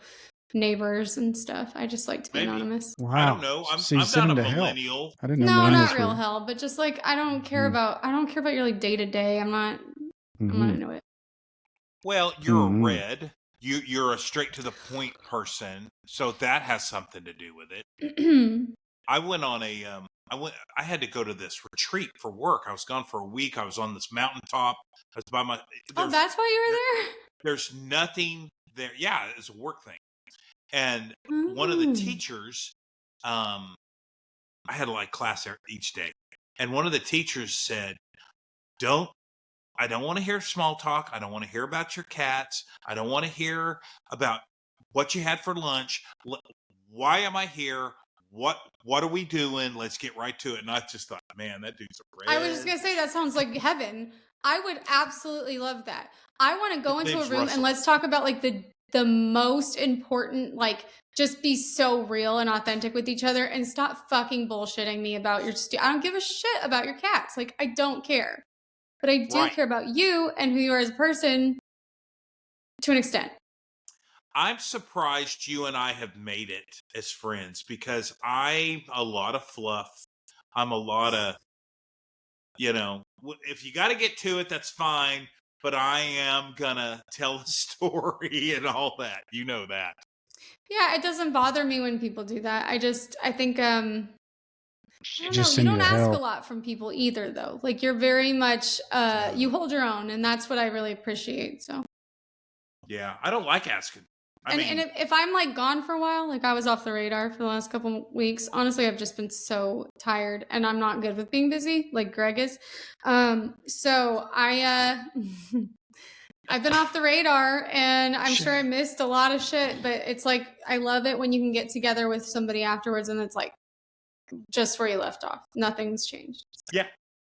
neighbors and stuff. I just like to be anonymous. Wow. I don't know. I'm So you not send a them to hell. millennial. I didn't know No, not millennials real were. hell, but just like I don't care about your like day to day. I'm not into it. Well, you're a Mhm. red. You're a straight to the point person, so that has something to do with it. I went on I had to go to this retreat for work. I was gone for a week. I was on this mountaintop. I was by Oh, that's why you were there? There's nothing there. Yeah, it's a work thing. And one of the teachers, I had like class there each day. And one of the teachers said, I don't want to hear small talk. I don't want to hear about your cats. I don't want to hear about what you had for lunch. Why am I here? What are we doing? Let's get right to it. And I just thought, man, that dude's a red. I was just gonna say that sounds like heaven. I would absolutely love that. I want to go into a room and let's talk about like the most important, like, just be so real and authentic with each other and stop fucking bullshitting me about your I don't give a shit about your cats. Like, I don't care. But I do care about you and who you are as a person to an extent. I'm surprised you and I have made it as friends, because I'm a lot of fluff. I'm a lot of, if you got to get to it, that's fine. But I am going to tell a story and all that. You know that. Yeah, it doesn't bother me when people do that. I think, I don't know. Just You don't ask a lot from people either, though. Like, you're very much, you hold your own, and that's what I really appreciate. So. Yeah, I don't like asking. And if I'm like gone for a while, like I was off the radar for the last couple weeks, honestly, I've just been so tired, and I'm not good with being busy, like Greg is. So I've been off the radar, and I'm sure I missed a lot of shit, but it's like, I love it when you can get together with somebody afterwards and it's like, just where you left off. Nothing's changed. Yeah,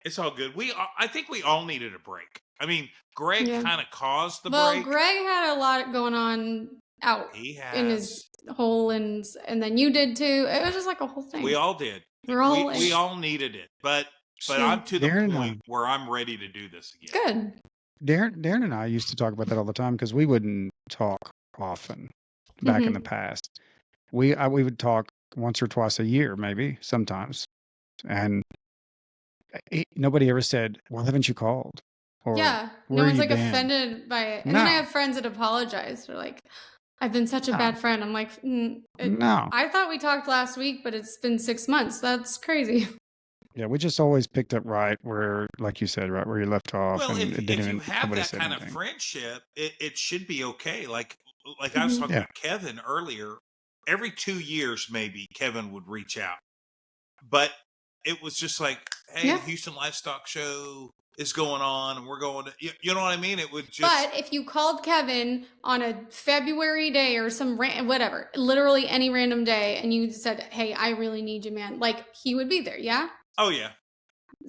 it's all good. I think we all needed a break. I mean, Greg Yeah. kind of caused the Well, break. Greg had a lot going on out He in his has. hole, and then you did too. It was just like a whole thing. We all did. We're all we all needed it, but I'm to the Darren, point where I'm ready to do this again. good. Darren and I used to talk about that all the time because we wouldn't talk often back in the past. We would talk once or twice a year, maybe sometimes, and nobody ever said, "Well, haven't you called?" Or Yeah, "Where no have one's you like been?" offended by it. And then I No, have friends that apologize. They're like, "I've been such a no, bad friend." I'm like, no. I thought we talked last week, but it's been 6 months. That's crazy." Yeah, we just always picked up right where, like you said, right where you left off, Well, and it didn't if you even have nobody that said kind of anything. friendship, it should be okay. Like I was talking Yeah. about Kevin earlier. Every 2 years, maybe Kevin would reach out, but it was just like, hey, the Houston Livestock Show is going on, and we're going to, you know what I mean? It would just. But if you called Kevin on a February day or some whatever, literally any random day, and you said, "Hey, I really need you, man," like he would be there. Yeah. Oh yeah.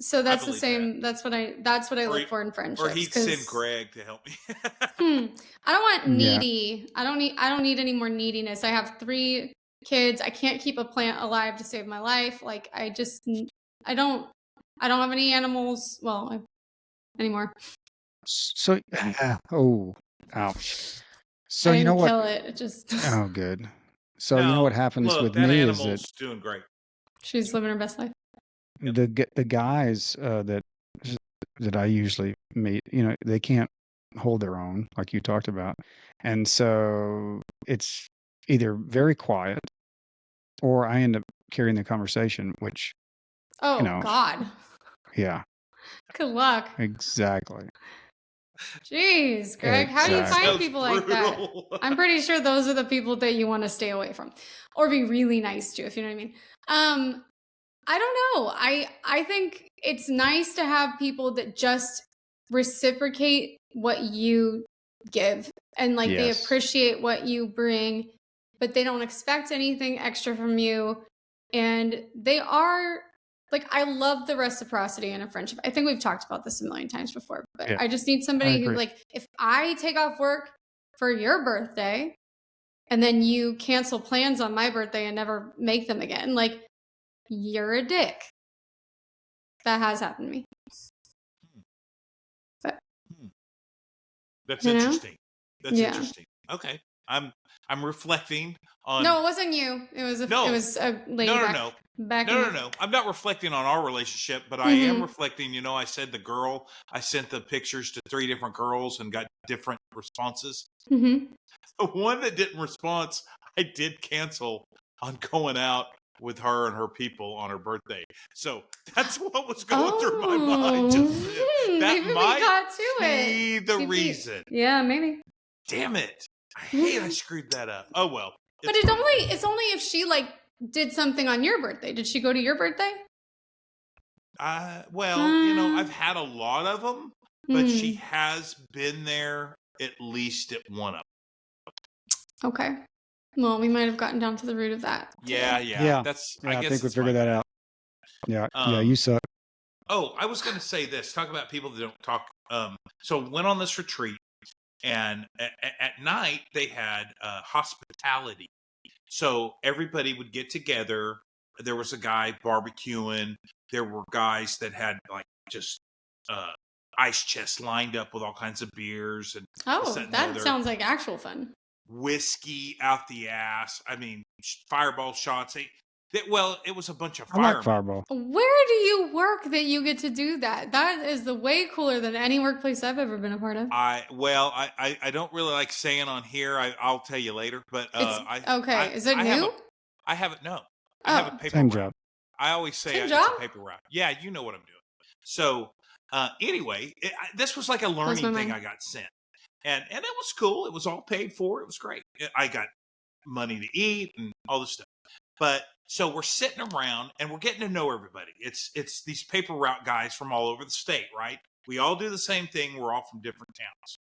So that's the believe same. That's what I look for in friendships. Or he'd send Greg to help me. I don't want Yeah. needy. I don't need any more neediness. I have 3 kids. I can't keep a plant alive to save my life. Like I don't have any animals. Well, anymore. So, oh, ouch. So I you know didn't what? kill it. It just Oh, good. So you know what happens look, with that me is animal's that doing great. she's living her best life. the guys that I usually meet, they can't hold their own, like you talked about, and so it's either very quiet or I end up carrying the conversation, which, Oh know, God. yeah, Good luck. exactly. Jeez, Greg, how do you find Sounds people like that? brutal. I'm pretty sure those are the people that you want to stay away from, or be really nice to, if you know what I mean. I don't know. I think it's nice to have people that just reciprocate what you give, and like they Yes. appreciate what you bring, but they don't expect anything extra from you, and they are like, I love the reciprocity in a friendship. I think we've talked about this a million times before, but Yeah, I just need I somebody who, agree. like, if I take off work for your birthday and then you cancel plans on my birthday and never make them again, like, you're a dick. That has happened to me. But That's you know? interesting. That's Yeah. interesting. Okay. I'm reflecting on. No, it wasn't you. It was a lady back in the... No. I'm not reflecting on our relationship, but I am reflecting. I said I sent the pictures to 3 different girls and got different responses. The one that didn't respond, I did cancel on going out with her and her people on her birthday. So that's what was going through my mind. Just then. That maybe might we got to be it. the reason. Yeah, maybe. Damn it. I hate I screwed that up. Oh well. But it's only if she like did something on your birthday. Did she go to your birthday? Well, I've had a lot of them, but she has been there at least at one of them. Okay. Well, we might have gotten down to the root of that. Yeah. Yeah. That's. Yeah, I I guess think we it's my figured that bad. out. Yeah, you suck. Oh, I was going to say this. Talk about people that don't talk. So went on this retreat, and at night they had hospitality. So everybody would get together. There was a guy barbecuing. There were guys that had like just ice chests lined up with all kinds of beers and that sounds like actual fun. Whiskey out the ass. I mean, fireball shots. It was a bunch of I like firemen. Fireball. Where do you work that you get to do that? That is the way cooler than any workplace I've ever been a part of. I don't really like saying on here. I'll tell you later. But is it new? I haven't. No, I have a paper Same route. job. I always say Same it's job? a paper route. Yeah, you know what I'm doing. So anyway, this was like a learning thing I got sent, and it was cool. It was all paid for. It was great. I got money to eat and all this stuff. But so we're sitting around and we're getting to know everybody. It's these paper route guys from all over the state, right? We all do the same thing. We're all from different towns.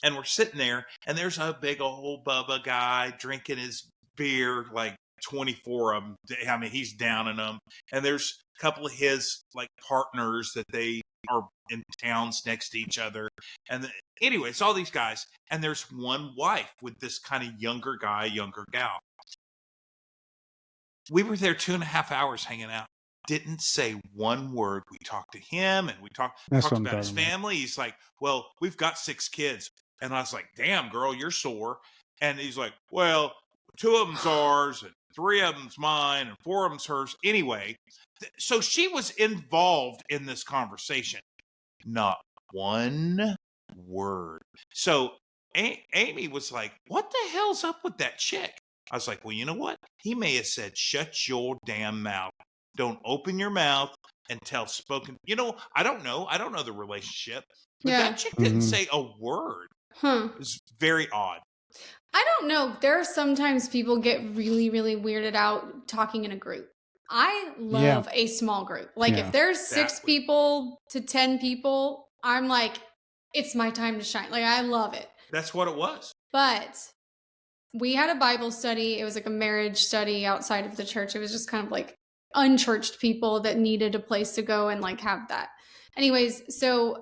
And we're sitting there and there's a big old Bubba guy drinking his beer like 24 of them. I mean, he's downing them. And there's a couple of his like partners that they are in towns next to each other. And anyway, it's all these guys. And there's one wife with this kind of younger guy, younger gal. We were there 2.5 hours hanging out. Didn't say one word. We talked to him and we talked about his family. He's like, well, we've got 6 kids. And I was like, damn, girl, you're sore. And he's like, well, 2 of them's ours and 3 of them's mine and 4 of them's hers. Anyway, so she was involved in this conversation. Not one word. So Amy was like, what the hell's up with that chick? I was like, well, you know what? He may have said, shut your damn mouth. Don't open your mouth and tell spoken. You know, I don't know. I don't know the relationship. But that chick didn't say a word. It was very odd. I don't know. There are sometimes people get really, really weirded out talking in a group. I love a small group. Like if there's 6 people to 10 people, I'm like, it's my time to shine. Like I love it. That's what it was. But we had a Bible study. It was like a marriage study outside of the church. It was just kind of like unchurched people that needed a place to go and like have that. Anyways, so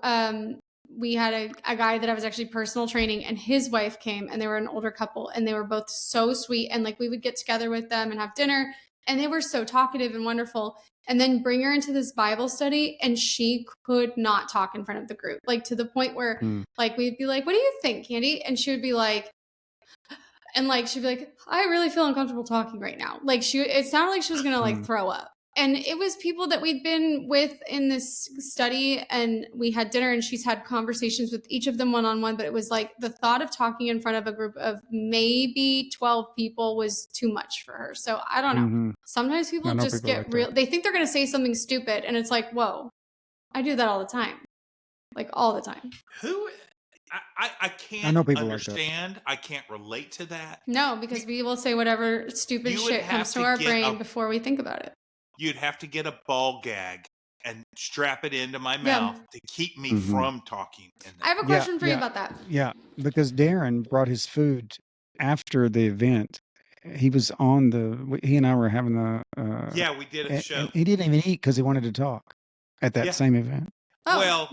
we had a guy that I was actually personal training, and his wife came, and they were an older couple, and they were both so sweet. And like we would get together with them and have dinner, and they were so talkative and wonderful. And then bring her into this Bible study, and she could not talk in front of the group, like to the point where like we'd be like, what do you think, Candy? And she would be like, and like she'd be like, I really feel uncomfortable talking right now. Like it sounded like she was gonna like throw up. And it was people that we'd been with in this study, and we had dinner, and she's had conversations with each of them one-on-one. But it was like the thought of talking in front of a group of maybe 12 people was too much for her. So I don't know. Sometimes people just get real. They think they're going to say something stupid, and it's like, whoa, I do that all the time. Like all the time. I can't understand. Like I can't relate to that. No, because we will say whatever stupid shit comes to our brain before we think about it. You'd have to get a ball gag and strap it into my mouth to keep me from talking. I have a question for you about that. Yeah, because Darren brought his food after the event. He was on he and I were having we did a show. He didn't even eat because he wanted to talk at that same event. Oh.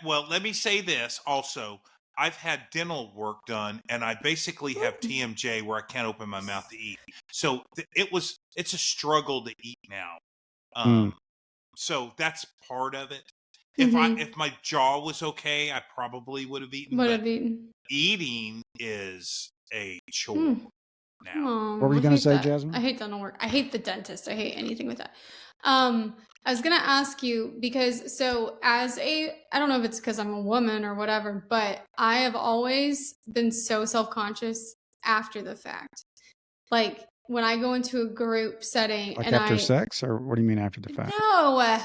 Well, let me say this also. I've had dental work done, and I basically have TMJ where I can't open my mouth to eat. So it's a struggle to eat now. So that's part of it. If my jaw was okay, I probably would have eaten. Eating is a chore now. What were you going to say, Jasmine? I hate dental work. I hate the dentist. I hate anything with that. I was going to ask you because I don't know if it's because I'm a woman or whatever, but I have always been so self-conscious after the fact. Like when I go into a group setting, like after sex, or what do you mean after the fact? No.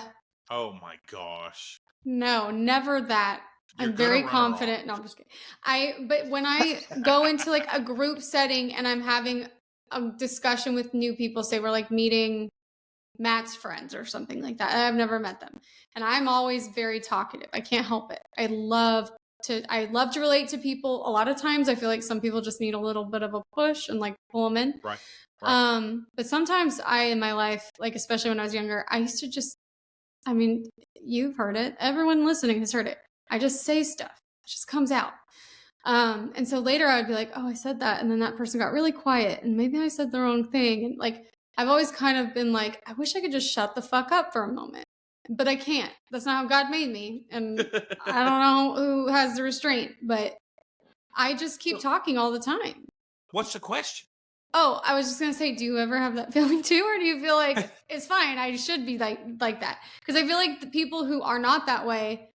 Oh my gosh. No, never that. I'm very confident. No, I'm just kidding. But when I go into like a group setting and I'm having a discussion with new people, say we're like meeting Matt's friends or something like that. I've never met them. And I'm always very talkative. I can't help it. I love to relate to people. A lot of times I feel like some people just need a little bit of a push and like pull them in. Right. But sometimes in my life, like especially when I was younger, I used to you've heard it. Everyone listening has heard it. I just say stuff. It just comes out. And so later I would be like, oh, I said that. And then that person got really quiet and maybe I said the wrong thing. And like, I've always kind of been like, I wish I could just shut the fuck up for a moment, but I can't. That's not how God made me. And I don't know who has the restraint, but I just keep talking all the time. What's the question? Oh, I was just going to say, do you ever have that feeling too? Or do you feel like it's fine? I should be like that. Because I feel like the people who are not that way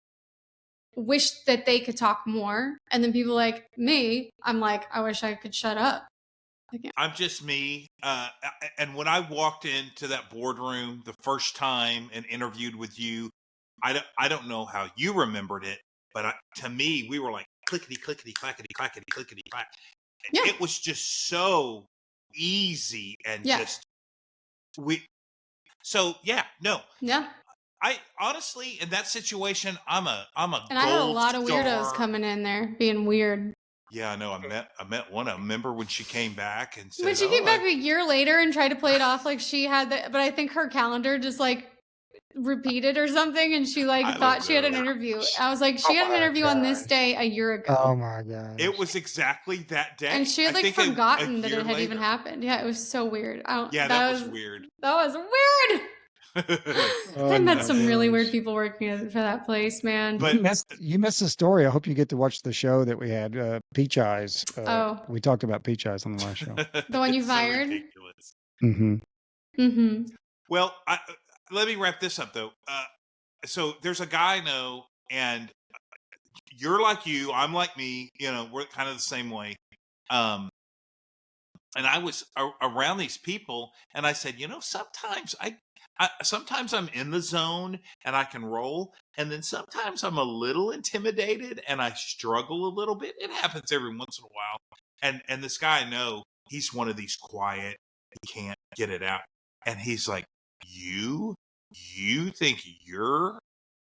wish that they could talk more. And then people like me, I'm like, I wish I could shut up. I'm just me. And when I walked into that boardroom the first time and interviewed with you, I don't know how you remembered it, but to me, we were like clickety, clickety, clackety, clackety, clickety, clack. Yeah. It was just so easy and I honestly, in that situation, I'm a and I had a lot of weirdos coming in there being weird. Yeah, I know. I met one of them. Remember when she came back and said, When she came back a year later and tried to play it off like she had but I think her calendar just like repeated or something, and she like I thought don't she had an know. interview. I was like, Oh she had an my interview on this gosh. day a year ago. Oh my It gosh. was exactly that day. And she had I like think forgotten a that year it had even later. happened. Yeah, it was so weird. Yeah, that was weird. That was weird. Oh I met my some really weird gosh. people working for that place, man. But You missed the story. I hope you get to watch the show that we had, Peach Eyes. Oh, We talked about Peach Eyes on the last show. the one you it's so fired? ridiculous. Mm-hmm. Mm-hmm. Well, let me wrap this up though. So there's a guy I know, and you're like you, I'm like me. You know, we're kind of the same way. And I was around these people, and I said, you know, sometimes sometimes I'm in the zone and I can roll, and then sometimes I'm a little intimidated and I struggle a little bit. It happens every once in a while. And this guy I know, he's one of these quiet, he can't get it out, and he's like, you think you're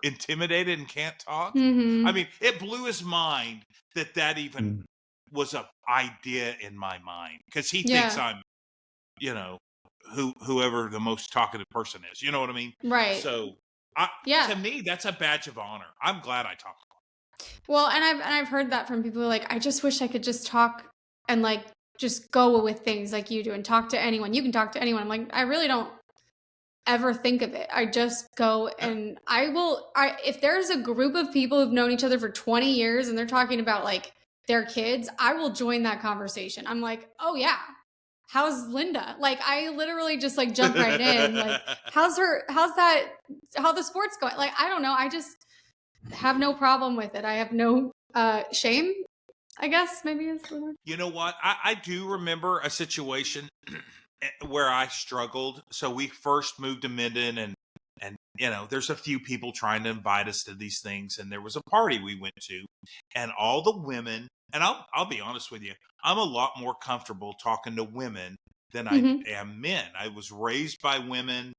intimidated and can't talk? Mm-hmm. I mean, it blew his mind that even was a idea in my mind, because he thinks Yeah. I'm, you know, whoever the most talkative person is. You know what I mean? Right. So, Yeah. to me, that's a badge of honor. I'm glad I talk. Well, and I've heard that from people who are like, I just wish I could just talk and like just go with things like you do and talk to anyone. You can talk to anyone. I'm like, I really don't ever think of it. I just go and if there's a group of people who've known each other for 20 years and they're talking about like their kids, I will join that conversation. I'm like, oh yeah, how's Linda? Like I literally just like jump right in. Like how the sports going? Like I don't know. I just have no problem with it. I have no shame, I guess maybe is the word. You know what? I do remember a situation where I struggled. So we first moved to Minden, and you know, there's a few people trying to invite us to these things, and there was a party we went to, and all the women, and I'll be honest with you, I'm a lot more comfortable talking to women than I am men. I was raised by women.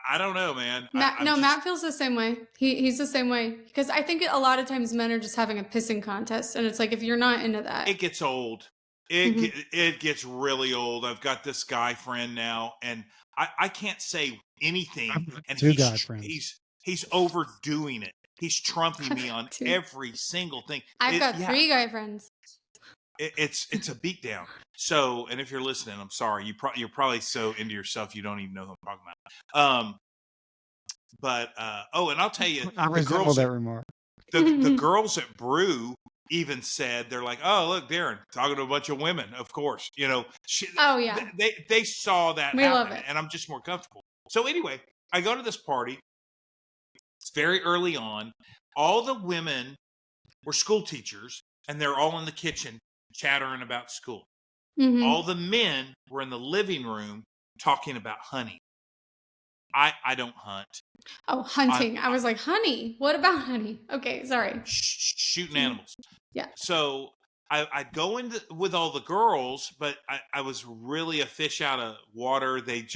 I don't know, man. Matt feels the same way. He's the same way, because I think a lot of times men are just having a pissing contest, and it's like if you're not into that, it gets old. It gets really old. I've got this guy friend now, and I can't say anything, and Two guy friends. he's overdoing it. He's trumping me on every single thing. I've got 3 guy friends. It's a beatdown. So, and if you're listening, I'm sorry. You're probably so into yourself you don't even know who I'm talking about. But and I'll tell you, I resemble that remark. The girls at Brew even said, they're like, oh look, Darren talking to a bunch of women. Of course, you know. Oh yeah, they saw that we happen, love it. and I'm just more comfortable. So anyway, I go to this party. It's very early on. All the women were school teachers, and they're all in the kitchen chattering about school. All the men were in the living room talking about hunting. I don't hunt. Oh, hunting. I was like, honey. What about honey? Okay, sorry. Shooting animals. Yeah. So I'd go in with all the girls, but I was really a fish out of water. It's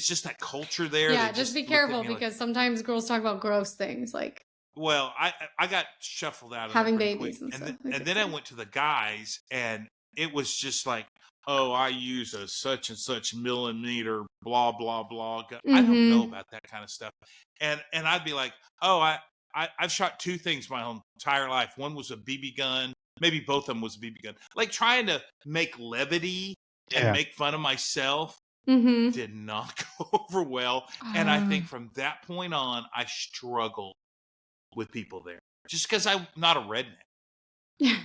just that culture there. Yeah, just be careful, because sometimes girls talk about gross things like. Well, I got shuffled out of having babies and stuff. And then I went to the guys, and it was just like, oh, I use a such and such millimeter, blah blah blah. I don't know about that kind of stuff, and I'd be like, oh, I've shot 2 things my whole entire life. One was a BB gun, maybe both of them was a BB gun. Like trying to make levity and make fun of myself did not go over well, and I think from that point on, I struggled with people there, just because I'm not a redneck. Yeah.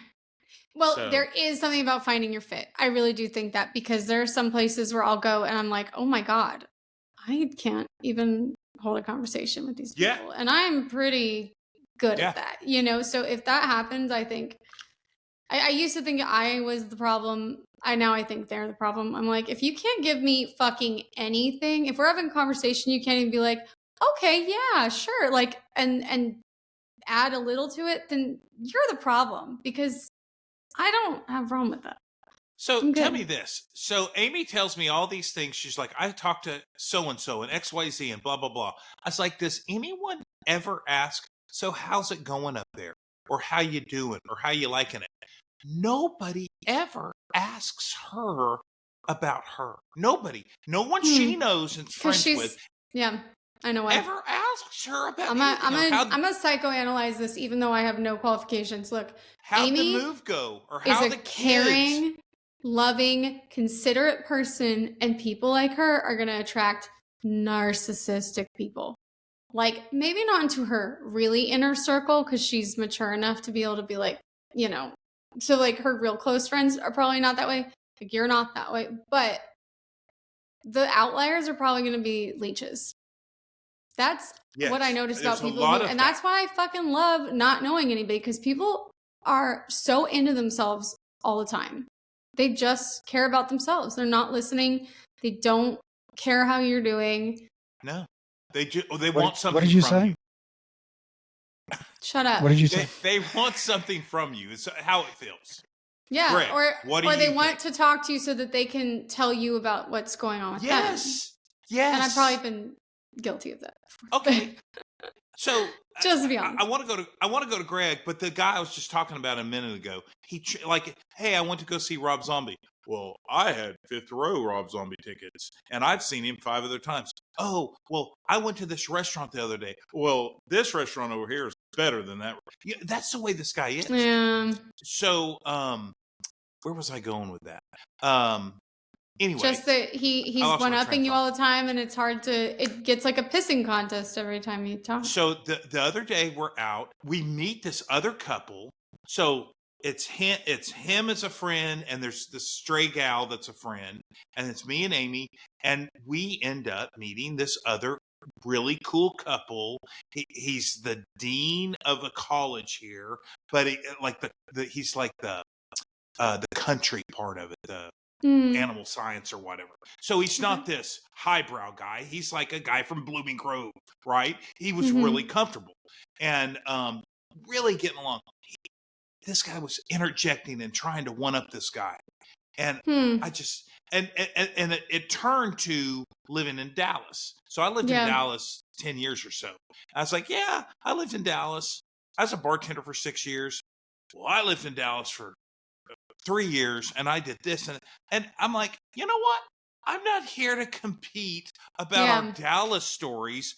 Well, there is something about finding your fit. I really do think that, because there are some places where I'll go and I'm like, oh my God, I can't even hold a conversation with these people. And I'm pretty good at that, you know? So if that happens, I think, I used to think I was the problem. Now I think they're the problem. I'm like, if you can't give me fucking anything, if we're having a conversation, you can't even be like, okay, yeah, sure. Like, and add a little to it, then you're the problem, because I don't have a problem with that. So tell me this. So Amy tells me all these things. She's like, I talked to so-and-so and XYZ and blah, blah, blah. I was like, does anyone ever ask, so how's it going up there? or how you doing or how you liking it. Nobody ever asks her about her. Nobody. No one she knows and is Because friends with she's, yeah, I know why. ever asks her about I'm anything. gonna psychoanalyze this, even though I have no qualifications. Look, How'd the Amy move go? Or is how a the kids? caring, loving, considerate person, and people like her are gonna attract narcissistic people. Like, maybe not into her really inner circle, because she's mature enough to be able to be like, you know, so like her real close friends are probably not that way. Like, you're not that way, but the outliers are probably going to be leeches. That's what I Yes, noticed there's about a people lot who, of and that. that's why I fucking love not knowing anybody, because people are so into themselves all the time. They just care about themselves. They're not listening. They don't care how you're doing. No, they want What something did you from say? you. Shut up. What did you say? They want something from you. It's how it feels. Yeah, Greg, what do or they you want think? to talk to you so that they can tell you about what's going on with them. Yes, yes. And I've probably been guilty of that before. Okay. So Just to be honest. I want to go to Greg, but the guy I was just talking about a minute ago, hey, I went to go see Rob Zombie. Well, I had fifth row Rob Zombie tickets, and I've seen him 5 other times. Oh, well, I went to this restaurant the other day. Well, this restaurant over here is better than that. Yeah, that's the way this guy is. Yeah. So, where was I going with that? Anyway, Just that he's lost my one train upping of you thought. all the time, and it's hard to, it gets like a pissing contest every time you talk. So the other day we're out, we meet this other couple. So it's him as a friend, and there's this stray gal that's a friend, and it's me and Amy, and we end up meeting this other really cool couple. He's the dean of a college here, but he's like the country part of it, the animal science or whatever. So he's not this highbrow guy. He's like a guy from Blooming Grove, right? He was really comfortable and really getting along. This guy was interjecting and trying to one up this guy. And I just, and it turned to living in Dallas. So I lived in Dallas 10 years or so. I was like, yeah, I lived in Dallas. I was a bartender for 6 years. Well, I lived in Dallas for 3 years, and I did this, and I'm like, you know what? I'm not here to compete about our Dallas stories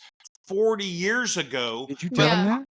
40 years ago. Did you tell him that?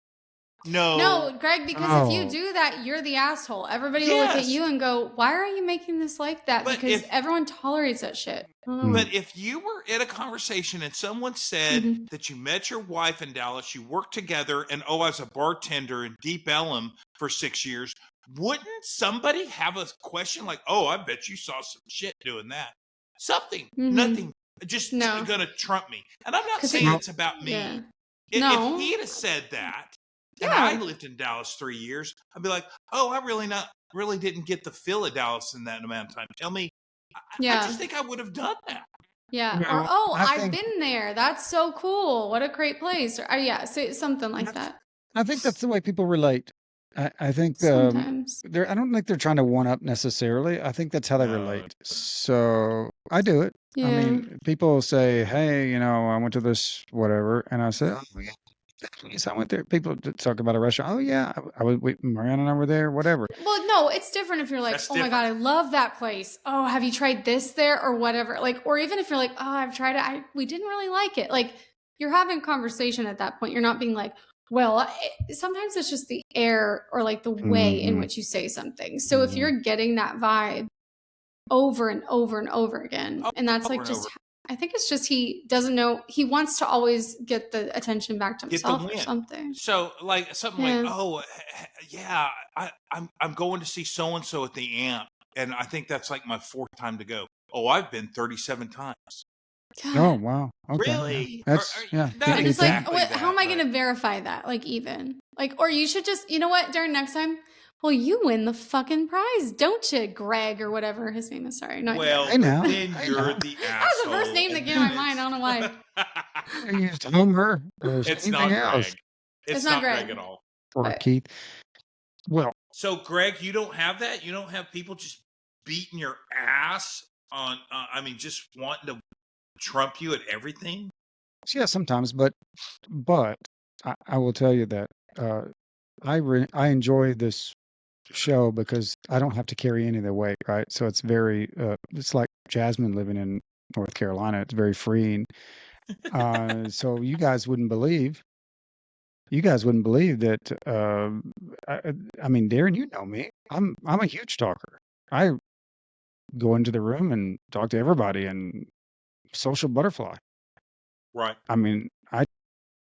No, Greg, because if you do that, you're the asshole. Everybody will look at you and go, why are you making this like that? But because everyone tolerates that shit. But if you were in a conversation and someone said that you met your wife in Dallas, you worked together, and I was a bartender in Deep Ellum for 6 years, wouldn't somebody have a question like, oh, I bet you saw some shit doing that? Something. Nothing. Just gonna trump me. And I'm not saying it's about me. If he had said that, and I lived in Dallas 3 years, I'd be like, oh, I really didn't get the feel of Dallas in that amount of time. Tell me. I just think I would have done that. Yeah. Or, I've been there. That's so cool. What a great place. Or something like that. I think that's the way people relate. I think sometimes I don't think they're trying to one up necessarily. I think that's how they relate. So I do it. I mean, people say, "Hey, I went to this whatever," and I say, "Oh, yeah. Yes, I went there." People talk about a restaurant. Oh yeah, I was with Mariana and I were there. Whatever. Well, no, it's different if you're like, my god, I love that place. Oh, have you tried this there or whatever? Like, or even if you're like, oh, I've tried it. We didn't really like it. Like, you're having a conversation at that point. You're not being like, well, sometimes it's just the air or like the way in which you say something. So if you're getting that vibe over and over and over again, and that's like just. I think it's just he doesn't know. He wants to always get the attention back to himself or something. So like something like, oh yeah, I'm going to see so and so at the Amp, and I think that's like my 4th time to go. Oh, I've been 37 times. God. Oh wow! Okay, really? That's and it's like, how am I going to verify that? Like, even like, or you should just, you know what? During next time. Well, you win the fucking prize, don't you, Greg or whatever his name is? Sorry, not well, Greg. then you're the asshole. That was the first name that came to my mind. I don't know why. I used Homer. It's not else. Greg. It's not Greg at all. Or Keith. Well, so Greg, you don't have that. You don't have people just beating your ass on. I mean, just wanting to trump you at everything. Yeah, sometimes, but I will tell you that I enjoy this show because I don't have to carry any of the weight, right? So it's very it's like Jasmine living in North Carolina. It's very freeing. So you guys wouldn't believe that. I mean, Darren, you know me. I'm a huge talker. I go into the room and talk to everybody and social butterfly. Right. I mean, I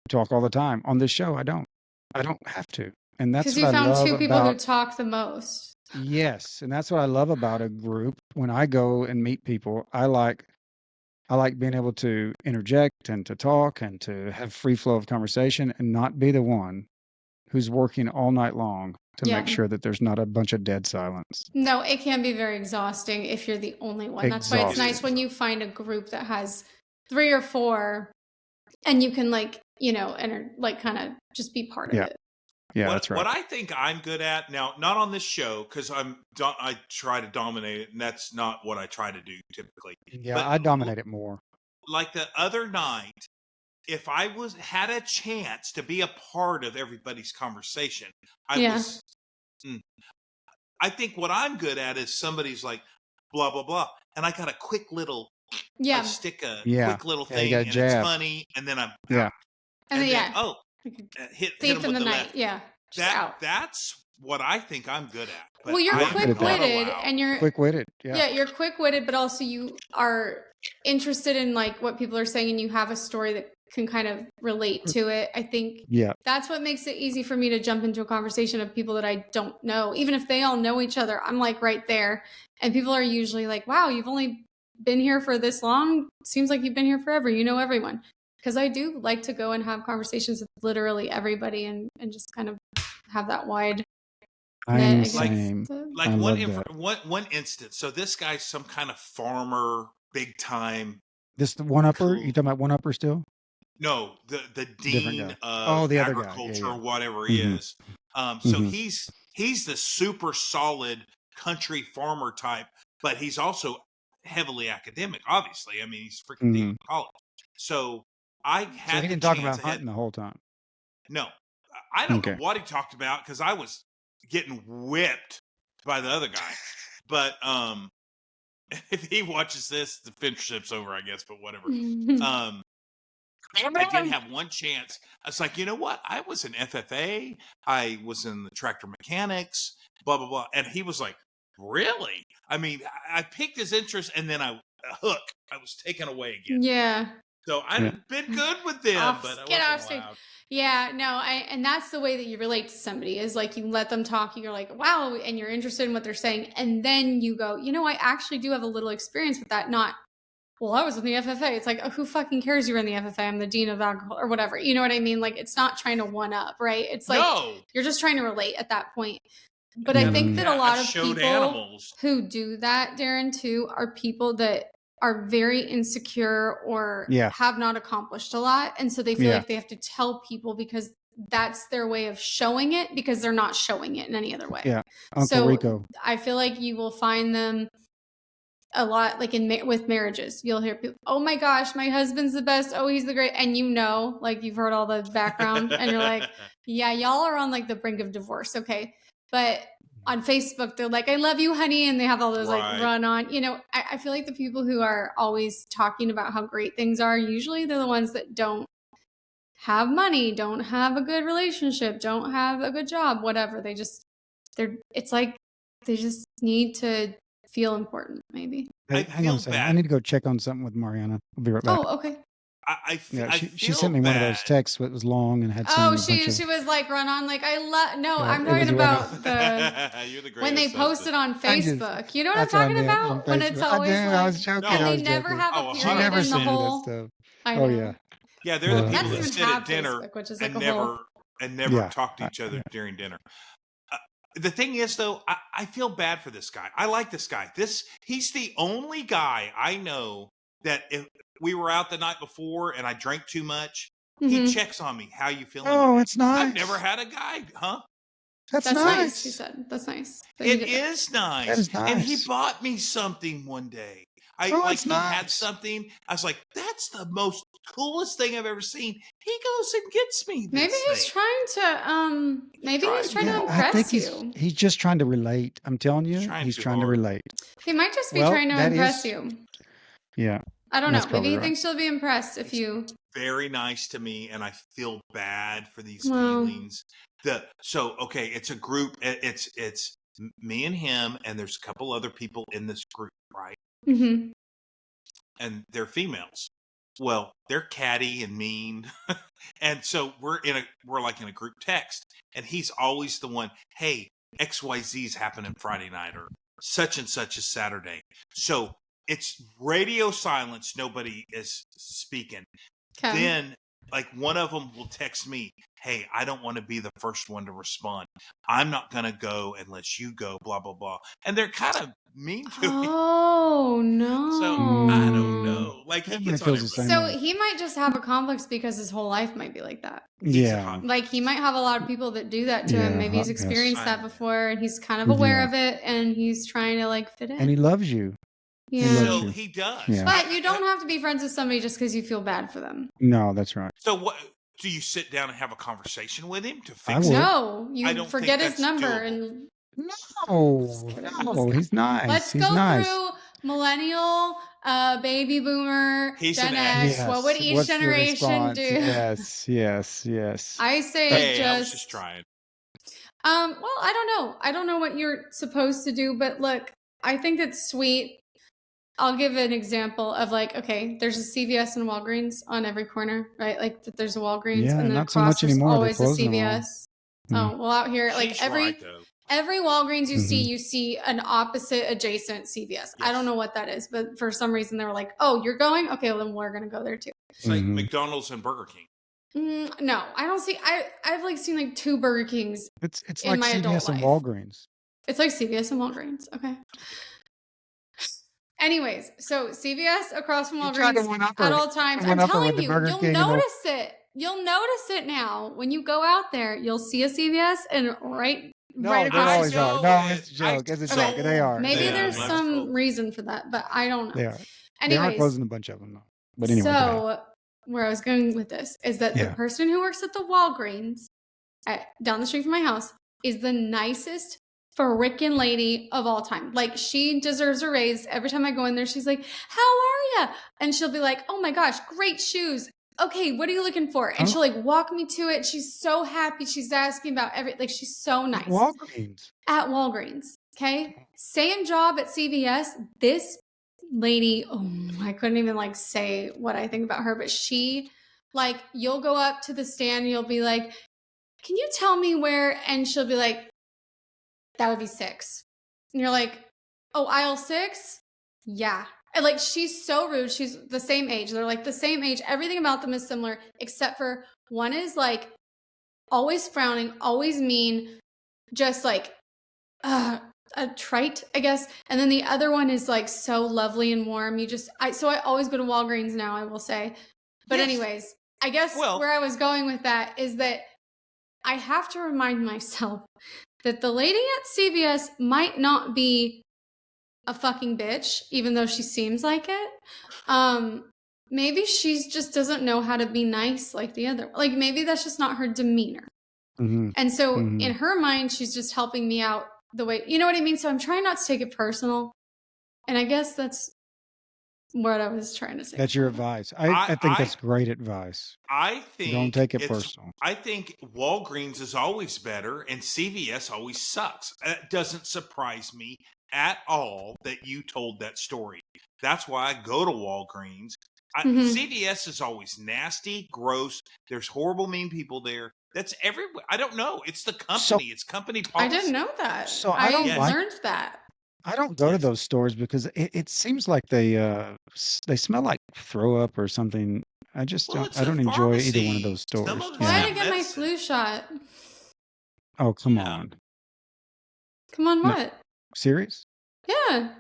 talk all the time. On this show, I don't. I don't have to. And that's Because what you I found love two people who about talk the most. yes, and that's what I love about a group. When I go and meet people, I like being able to interject and to talk and to have free flow of conversation and not be the one who's working all night long to make Yeah. sure that there's not a bunch of dead silence. No, it can be very exhausting if you're the only one. That's why it's It is nice when Exhausting. you find a group that has 3 or 4 and you can like, kind of just be part of Yeah. it. Yeah, that's What right. I think I'm good at now, not on this show because I try to dominate it, and that's not what I try to do typically. Yeah, But I dominate it more. like the other night, if I had a chance to be a part of everybody's conversation, Yeah. I think what I'm good at is somebody's like blah blah blah, and I got a quick little I Yeah. stick a Yeah. quick little Yeah, you thing, got a and it's jab. funny, and then I'm Yeah. out, And and then, then hit thief them in with the the night. left. Yeah. Just out. That's what I think I'm good at. But Well, you're You're I am good at that. not quick-witted allowed. and you're Quick-witted. Yeah. yeah, you're quick-witted, but also you are interested in like what people are saying and you have a story that can kind of relate to it. I think Yeah. that's what makes it easy for me to jump into a conversation of people that I don't know. Even if they all know each other, I'm like right there. And people are usually like, wow, you've only been here for this long. Seems like you've been here forever. You know everyone. Because I do like to go and have conversations with literally everybody and just kind of have that wide I am the net, I guess. same. Like I one love that. one instance. So this guy's some kind of farmer, big time. This the one-upper? You Cool. talking about one-upper still? No, the Different dean guy. Oh, of the other guy. Yeah, agriculture yeah. or whatever he Mhm. is. So Mhm. he's the super solid country farmer type, but he's also heavily academic. Obviously, I mean he's freaking dean Mhm. of college. So I So he had the didn't talk chance. about hunting the whole time. No, I don't know Okay. what he talked about because I was getting whipped by the other guy. But if he watches this, the friendship's over, I guess. But whatever. I did have one chance. I was like, you know what? I was in FFA. I was in the tractor mechanics. Blah blah blah. And he was like, really? I mean, I piqued his interest, and then a hook. I was taken away again. Yeah. So I've been good with them, but I Get off wasn't stage. allowed. Yeah, no, and that's the way that you relate to somebody is like you let them talk, you're like, wow, and you're interested in what they're saying. And then you go, I actually do have a little experience with that. Not, well, I was in the FFA. It's like, oh, who fucking cares you're in the FFA? I'm the dean of agriculture or whatever. You know what I mean? Like, it's not trying to one up, right? It's like you're just trying to relate at that point. But I think that a lot of people animals who do that, Darren, too, are people that are very insecure or have not accomplished a lot. And so they feel like they have to tell people because that's their way of showing it because they're not showing it in any other way. Yeah. Uncle so Rico. I feel like you will find them a lot like with marriages. You'll hear people, oh my gosh, my husband's the best. Oh, he's the great. And like you've heard all the background and you're like, yeah, y'all are on like the brink of divorce. Okay. But on Facebook, they're like, I love you, honey. And they have all those like run on, I feel like the people who are always talking about how great things are, usually they're the ones that don't have money, don't have a good relationship, don't have a good job, whatever. It's like they just need to feel important, maybe. Hey, hang on a second. I need to go check on something with Mariana. I'll be right back. Oh, okay. She sent me one of those texts that was long and had some. She was like run on like I'm talking about You're the when they post it on Facebook. You know what I'm talking about? When it's always I was joking. And they never have a period in the whole. I know. Oh yeah. Yeah, they're the people that sit at dinner Facebook, which is like and never talk to each other during dinner. The thing is, though, I feel bad for this guy. I like this guy. He's the only guy I know that if we were out the night before and I drank too much, he checks on me. How you feeling? Oh, it's nice. I've never had a guy, huh? That's nice. She said. That's nice. It is nice. That is nice. And he bought me something one day. Oh, like it's he had nice. something. I was like, that's the most coolest thing I've ever seen. He goes and gets me Maybe this he's thing. trying to maybe he's trying to Yeah, I think impress you. he's just trying to relate. I'm telling He's you, trying he's too trying to hard. relate. He might just be Well, trying to that impress is, you. yeah, I don't that's know. Maybe probably he right. thinks she'll be impressed if He's you. very nice to me, and I feel bad for these Well, feelings. Okay, it's a group. It's me and him, and there's a couple other people in this group, right? mhm. And they're females. Well, they're catty and mean, and so we're like in a group text, and he's always the one. Hey, XYZ's happening Friday night, or such and such is Saturday. So it's radio silence. Nobody is speaking. Okay. Then, like, one of them will text me, hey, I don't want to be the first one to respond. I'm not going to go unless you go, blah, blah, blah. And they're kind of mean to me. Oh So I don't no. know. Like, he Everybody gets on feels the everybody. same So way. he might just have a complex because his whole life might be like that. He's a Yeah, hot. Like he might have a lot of people that do that to him. yeah, Maybe he's yes. experienced I that know. before and he's kind of aware Yeah. of it and he's trying to like fit in. And he loves you. He Yeah. loves So you. he does. Yeah. But you don't have to be friends with somebody just because you feel bad for them. No, that's right. So what? Do you sit down and have a conversation with him to I fix would. it? No, I you don't forget think his that's number doable. and No, he's nice. let's He's go nice. through millennial, baby boomer, He's Gen an X. X. What would Yes. each What's the generation response? do? Yes. I say Hey, I was just trying. well, I don't know. I don't know what you're supposed to do, but look, I think it's sweet. I'll give an example of like, okay, there's a CVS and Walgreens on every corner, right? Like there's a Walgreens Yeah, and then not so across much there's anymore. They're always a closing them all. CVS. Mm. Oh, well out here, like She's every right, though. Walgreens Mhm. you see an opposite adjacent CVS. I Yes. don't know what that is, but for some reason they were like, oh, you're going? Okay, well then we're going to go there too. It's like Mhm. McDonald's and Burger King. No, I don't see, I've like seen like 2 Burger Kings It's in like my adult CVS and life. Walgreens. It's like CVS and Walgreens. Okay. Anyways, so CVS across from You tried to Walgreens one up at her. all times. I'm One up her telling with the you, Burger you'll King and the. notice it. You'll notice it now. When you go out there, you'll see a CVS and right No, right they across the always street. are. No, it's a joke. It's a joke. Okay, They are. maybe They there's are. some reason for that, but I don't They know. are. They are Anyways, closing a bunch of them though. But anyway, go ahead. so where I was going with this is that the Yeah. person who works at the Walgreens down the street from my house is the nicest frickin' lady of all time. Like she deserves a raise. Every time I go in there, she's like, "How are ya?" And she'll be like, "Oh my gosh, great shoes. Okay, what are you looking for?" And Oh. she'll like walk me to it. She's so happy. She's asking about like she's so nice. Walgreens. At Walgreens. Okay. Same job at CVS. This lady, I couldn't even like say what I think about her, but she like you'll go up to the stand and you'll be like, "Can you tell me where?" And she'll be like, "That would be 6." And you're like, "Oh, aisle 6?" Yeah. And like she's so rude. She's the same age. They're like the same age. Everything about them is similar, except for one is like always frowning, always mean, just like a trite, I guess. And then the other one is like so lovely and warm. So I always go to Walgreens now, I will say. But Yes. anyways, I guess Well- where I was going with that is that I have to remind myself that the lady at CVS might not be a fucking bitch, even though she seems like it. Maybe she just doesn't know how to be nice like the other. Like maybe that's just not her demeanor. Mhm. And so Mhm. in her mind, she's just helping me out the way, you know what I mean? So I'm trying not to take it personal. And I guess that's what I was trying to say. That's your advice. I think that's great advice. I think Don't take it personal. I think Walgreens is always better and CVS always sucks. It doesn't surprise me at all that you told that story. That's why I go to Walgreens. Mhm. CVS is always nasty, gross. There's horrible, mean people there. That's everywhere. I don't know. It's the company. It's company policy. I didn't know that. So I don't like- learned that. I don't go to Yes. those stores because it seems like they smell like throw up or something. I just Well, don't. it's I a don't enjoy either one of pharmacy. those stores. Some of them Well, I have had to get my medicine. flu shot. Oh, come Yeah. on. Come on, No. what? Serious? Yeah.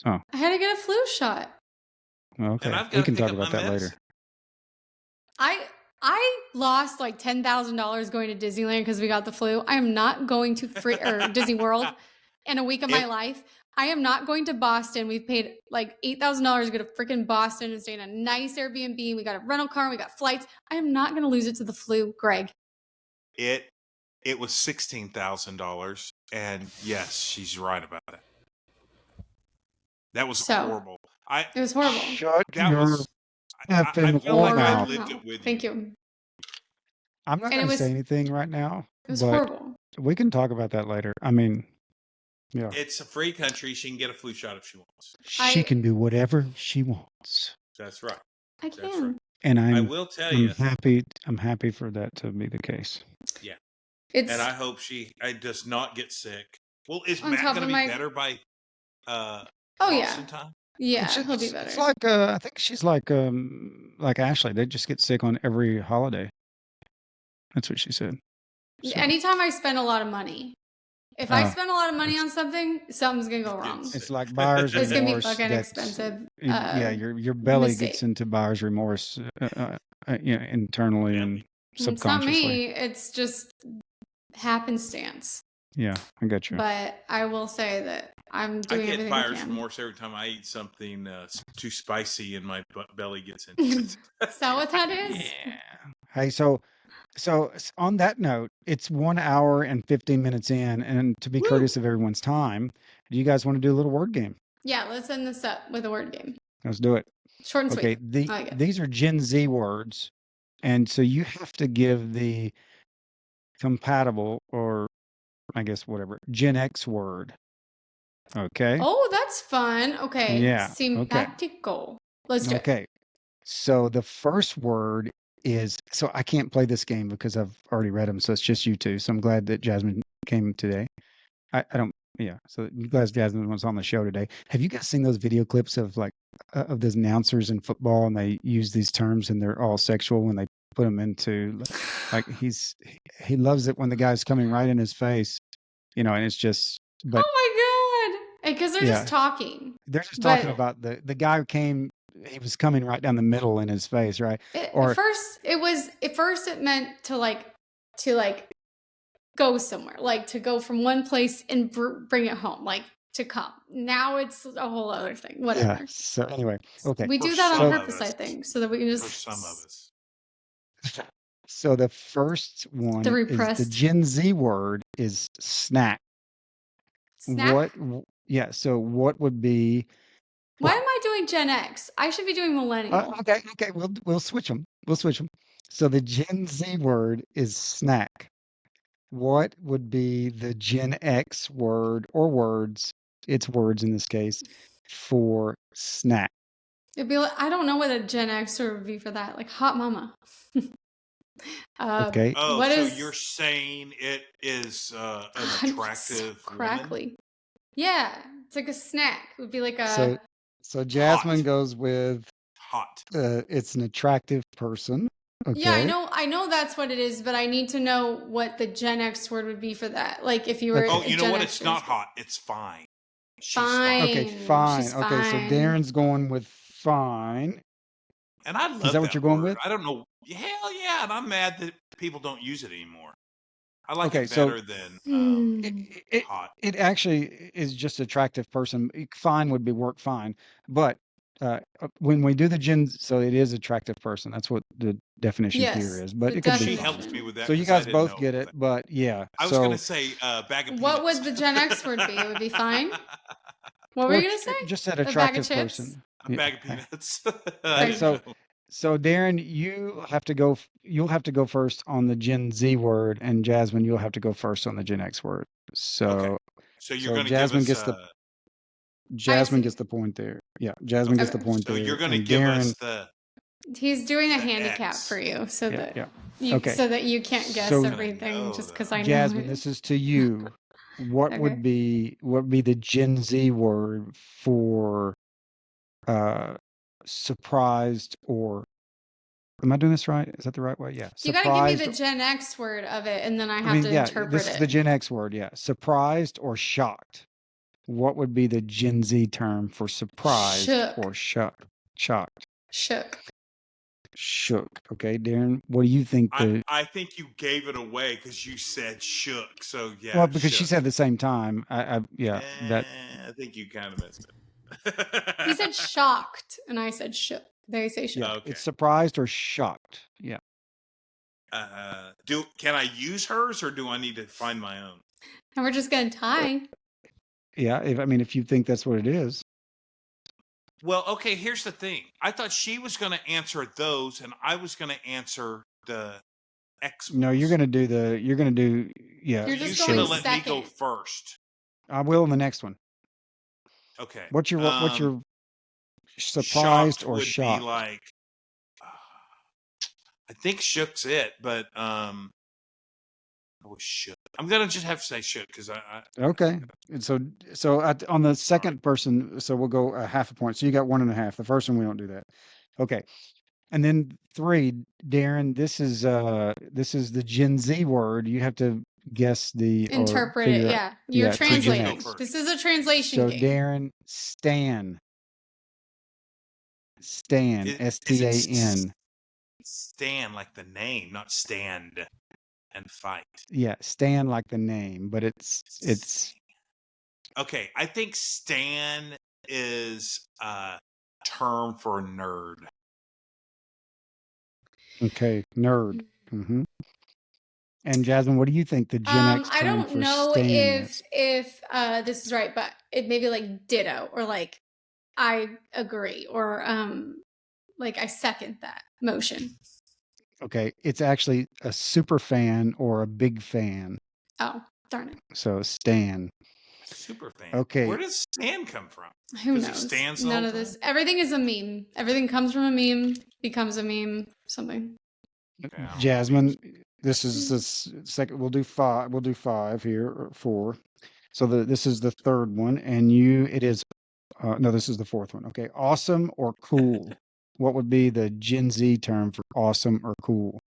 Oh. I had to get a flu shot. Okay. And I've We got to can pick talk up my about that later. medicine. I lost like $10,000 going to Disneyland because we got the flu. I am not going to Disney World in a week of my If- life. I am not going to Boston. We've paid like $8,000 to go to freaking Boston and stay in a nice Airbnb. We got a rental car. We got flights. I am not going to lose it to the flu, Greg. It was $16,000, and yes, she's right about it. That was horrible. It was horrible. Shut That your was. I effing feel like I mouth. lived it with Thank you. you. I'm not And going to say anything right now, It was but horrible. we can talk about that later. I mean, yeah. It's a free country. She can get a flu shot if she wants. She can do whatever she wants. That's right. I That's right. can. And I will tell you. I'm happy for that to be the case. Yeah. It's And I hope she does not get sick. Well, is on Matt top going to of be my- better by Oh, Boston time? Yeah, It's, he'll be better. it's like I think she's like Ashley. They just get sick on every holiday. That's what she said. So, Anytime I spend a lot of money, if I spend a lot of money on something, something's gonna go wrong. it's like buyer's It's remorse. gonna be fucking that's- expensive. yeah, your belly mistake. gets into buyer's remorse, internally and It's not subconsciously. me. It's just happenstance. Yeah, I got you. But I will say that I'm I doing get everything I buyer's can. remorse every time I eat something too spicy and my belly gets into it. Is that what that is? Yeah. Hey, so on that note, it's 1 hour and 15 minutes in, and to be courteous of everyone's time, do you guys want to do a little word game? Yeah, let's end this up with a word game. Let's do it. Short and Okay, sweet. I like it. these are Gen Z words, and so you have to give the compatible, or I guess whatever, Gen X word. Okay? Oh, that's fun. Okay. Yeah, Simpatico. Let's do it. Okay. So the first word is, so I can't play this game because I've already read them, so it's just you two. So I'm glad that Jasmine came today. I don't, yeah. So I'm glad Jasmine was on the show today. Have you guys seen those video clips of like of those announcers in football, and they use these terms and they're all sexual when they put them into like he loves it when the guy's coming right in his face, and it's just, but Oh my god! Because they're just talking. they're just talking about the guy who came. He was coming right down the middle in his face, right? At first it meant to go somewhere, like to go from one place and bring it home, like to come. Now it's a whole other thing. Whatever. Yeah. So anyway, okay. We do that on purpose, I think, so that we can just. For some of us. So the first one is the Gen Z word is snack. Snack? Yeah. So what would be? Why am I doing Gen X? I should be doing millennial. Okay. We'll switch them. So the Gen Z word is snack. What would be the Gen X word or words? It's words in this case for snack. It'd be like, I don't know what a Gen Xer would be for that. Like hot mama. Okay. Oh, so you're saying it is an attractive crackly. woman? Yeah, it's like a snack. It would be like a. So Jasmine goes with hot. It's an attractive person. Okay. Yeah, I know that's what it is, but I need to know what the Gen X word would be for that. Like if you were. Oh, you know Gen what? X It's not hot. It's fine. She's fine. Okay, fine. She's okay, so fine. Darren's going with fine. And I love Is that what you're going word. with? I don't know. Hell yeah, and I'm mad that people don't use it anymore. I like Okay, it better than hot. It actually is just attractive person. Fine would be work fine, but when we do the Gen, so it is attractive person. That's what the definition here is. But it could be She fine. helped me with that. So you guys both get it, but yeah. I was going to say bag of peanuts. What would the Gen X word be? It would be fine. What were you going to say? Just an attractive person. A bag of peanuts. So Darren, you'll have to go first on the Gen Z word, and Jasmine, you'll have to go first on the Gen X word. So, okay. So you're going to Jasmine give us Jasmine gets the point there. Yeah, Jasmine gets the point there. So you're going to and give Darren, us the. He's doing a handicap for you, so so that you can't guess everything just because I know. Jasmine, this is to you. What would be the Gen Z word for surprised, or am I doing this right? Is that the right way? Yeah. You got to give me the Gen X word of it, and then I have to interpret this is the Gen X word. Yeah. Surprised or shocked. What would be the Gen Z term for surprised or shocked? Shook. shook. Okay, Darren, what do you think I think you gave it away because you said shook. So yeah, well, because she shook. said at the same time. Yeah, that I think you kind of missed it. He said shocked, and I said shook. They say shook. yeah, Okay. it's surprised or shocked. Yeah. Can I use hers or do I need to find my own? And we're just gonna tie. Yeah, if you think that's what it is. Well, okay, here's the thing. I thought she was going to answer those and I was going to answer the X ones. No, you're gonna do yeah. You're You just should going have let me go second. first. I will in the next one. Okay. What's your surprised shocked or would shocked? be like I think shook's it, but I was shook. I'm gonna just have to say shook because I Okay. And so on the second person, so we'll go a half a point. So you got 1.5. The first one we don't do that. Okay. And then 3, Darren, this is the Gen Z word. You have to guess or Interpret it. figure out. Yeah, you're Yeah, to you Gen translating. go X. first. This is a translation So game. Darren, Stan. Stan, Is it STAN. Stan like the name, not stand and fight. Yeah, Stan like the name, but it's Okay, I think Stan is a term for nerd. okay, nerd. Mm-hmm. And Jasmine, what do you think the Gen X I term don't for know Stan is? if this is right, but it may be like ditto or like I agree or like I second that motion. Okay, it's actually a super fan or a big fan. Oh, darn it. So Stan. Super fan. Okay. Where does Stan come from? Who 'Cause he knows? stands the None whole of this. time? Everything is a meme. Everything comes from a meme, becomes a meme, something. Okay, I don't know. Jasmine, this is this second. We'll do 5. We'll do 5 here or 4. So this is the third one, and it is. No, this is the fourth one. Okay, awesome or cool. What would be the Gen Z term for awesome or cool?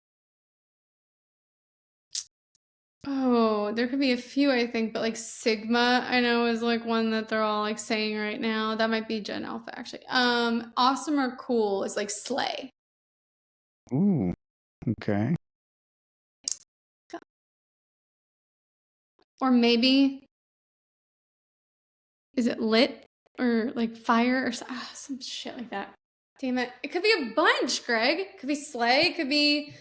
Oh, there could be a few, I think, but like Sigma, I know is like one that they're all like saying right now. That might be Gen Alpha, actually. Awesome or cool is like slay. Ooh, okay. Or maybe is it lit or like fire or some shit like that. Damn it. It could be a bunch, Greg. It could be slay, it could be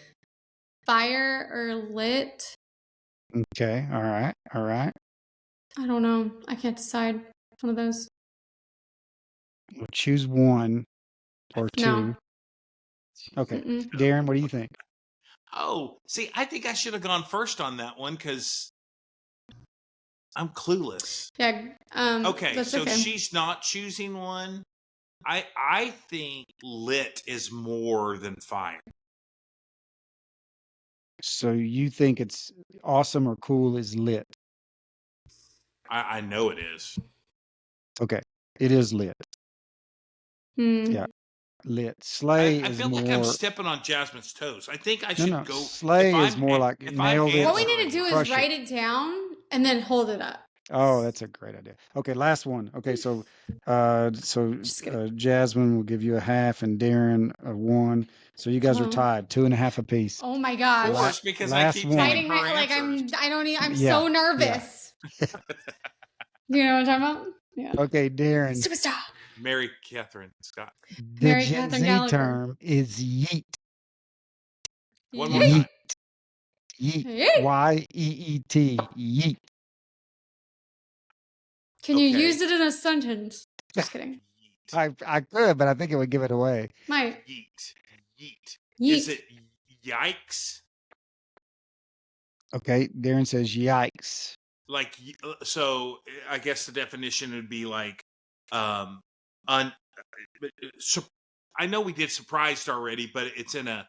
fire or lit. Okay. All right. All right. I don't know. I can't decide. One of those. We'll choose 1 or 2. No. Okay. Mm-mm. Darren, what do you think? Oh, see, I think I should have gone first on that one because I'm clueless. Yeah. Okay, That's so okay. she's not choosing one. I think lit is more than fire. So you think it's awesome or cool is lit? I know it is. Okay. It is lit. Yeah. Lit. Slay I is feel like I'm more. stepping on Jasmine's toes. I think I No, should no. go. Slay is more like if I'm nailed it. What we need to answering- do Crush is write it down and then hold it up. Oh, that's a great idea. Okay, last one. Okay, so Just kidding. Jasmine will give you a half and Darren a 1. So you guys are Oh. tied, 2.5 apiece. Oh my gosh. Of course, because I last keep one. taking Fighting her my, like answers. I'm Yeah, so nervous. Do you know what I'm talking about? Yeah. Okay, Darren. Superstar. Mary Catherine Scott. The Mary Gen Catherine Z Gallagher. term is yeet. One more Yeet. time. Yeet. Yeet. Y-E-E-T. Yeet. Can you Okay. use it in a sentence? Just kidding. Yeet. I could, but I think it would give it away. Might. Yeet. Yeet. Yeet. Is it yikes? Okay, Darren says yikes. Like so? I guess the definition would be like, un. I know we did surprised already, but it's in a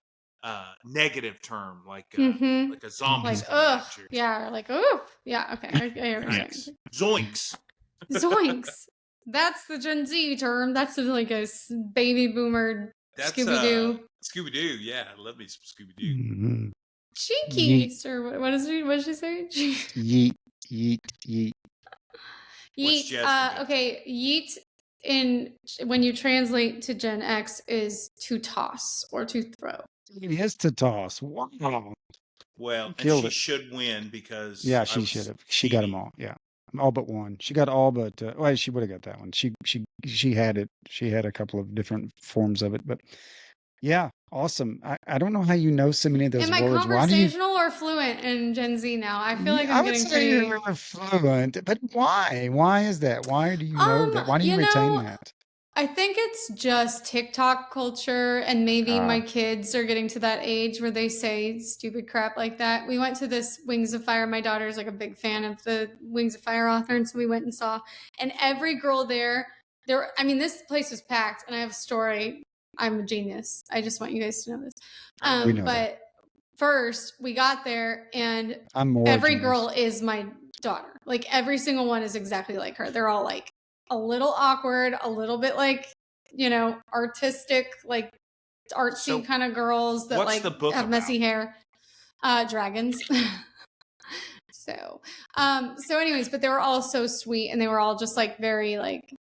negative term, like Mhm. like a zombie. Like ugh. Yeah. Like ooh. Yeah. Okay. I understand. Yikes. Zoinks. Zoinks. That's the Gen Z term. That's like a baby boomer That's Scooby Doo. Scooby Doo. Yeah, I love me some Scooby Doo. Mhm. Jinkies or what did she say? Yeet. Yeet. Yeet. What's Yeet. Jasmine got? Okay. Yeet when you translate to Gen X is to toss or to throw. It is to toss. Wow. Well, and Killed she it. should win because Yeah, I she should was have. She got them cheating. all. Yeah. All but one. She got all but well, she would have got that one. She had it. She had a couple of different forms of it, but yeah, awesome. I don't know how you know so many of those Am I words. Why do you conversational or fluent in Gen Z now? I feel like I I'm would getting say you're pretty. fluent, but why? Why is that? Why do you know that? Why do you You retain know, that? I think it's just TikTok culture, and maybe Ah, my kids are getting to that age where they say stupid crap like that. We went to this Wings of Fire. My daughter's like a big fan of the Wings of Fire author, and so we went and saw. And every girl there, I mean, this place was packed. And I have a story. I'm a genius. I just want you guys to know this. I know we you know are. that. But first, we got there, and I'm more every genius. girl is my daughter. Like every single one is exactly like her. They're all like a little awkward, a little bit like, artistic, like artsy So, kind of girls that what's like the book have about? messy hair. Dragons. So anyways, but they were all so sweet, and they were all just like very like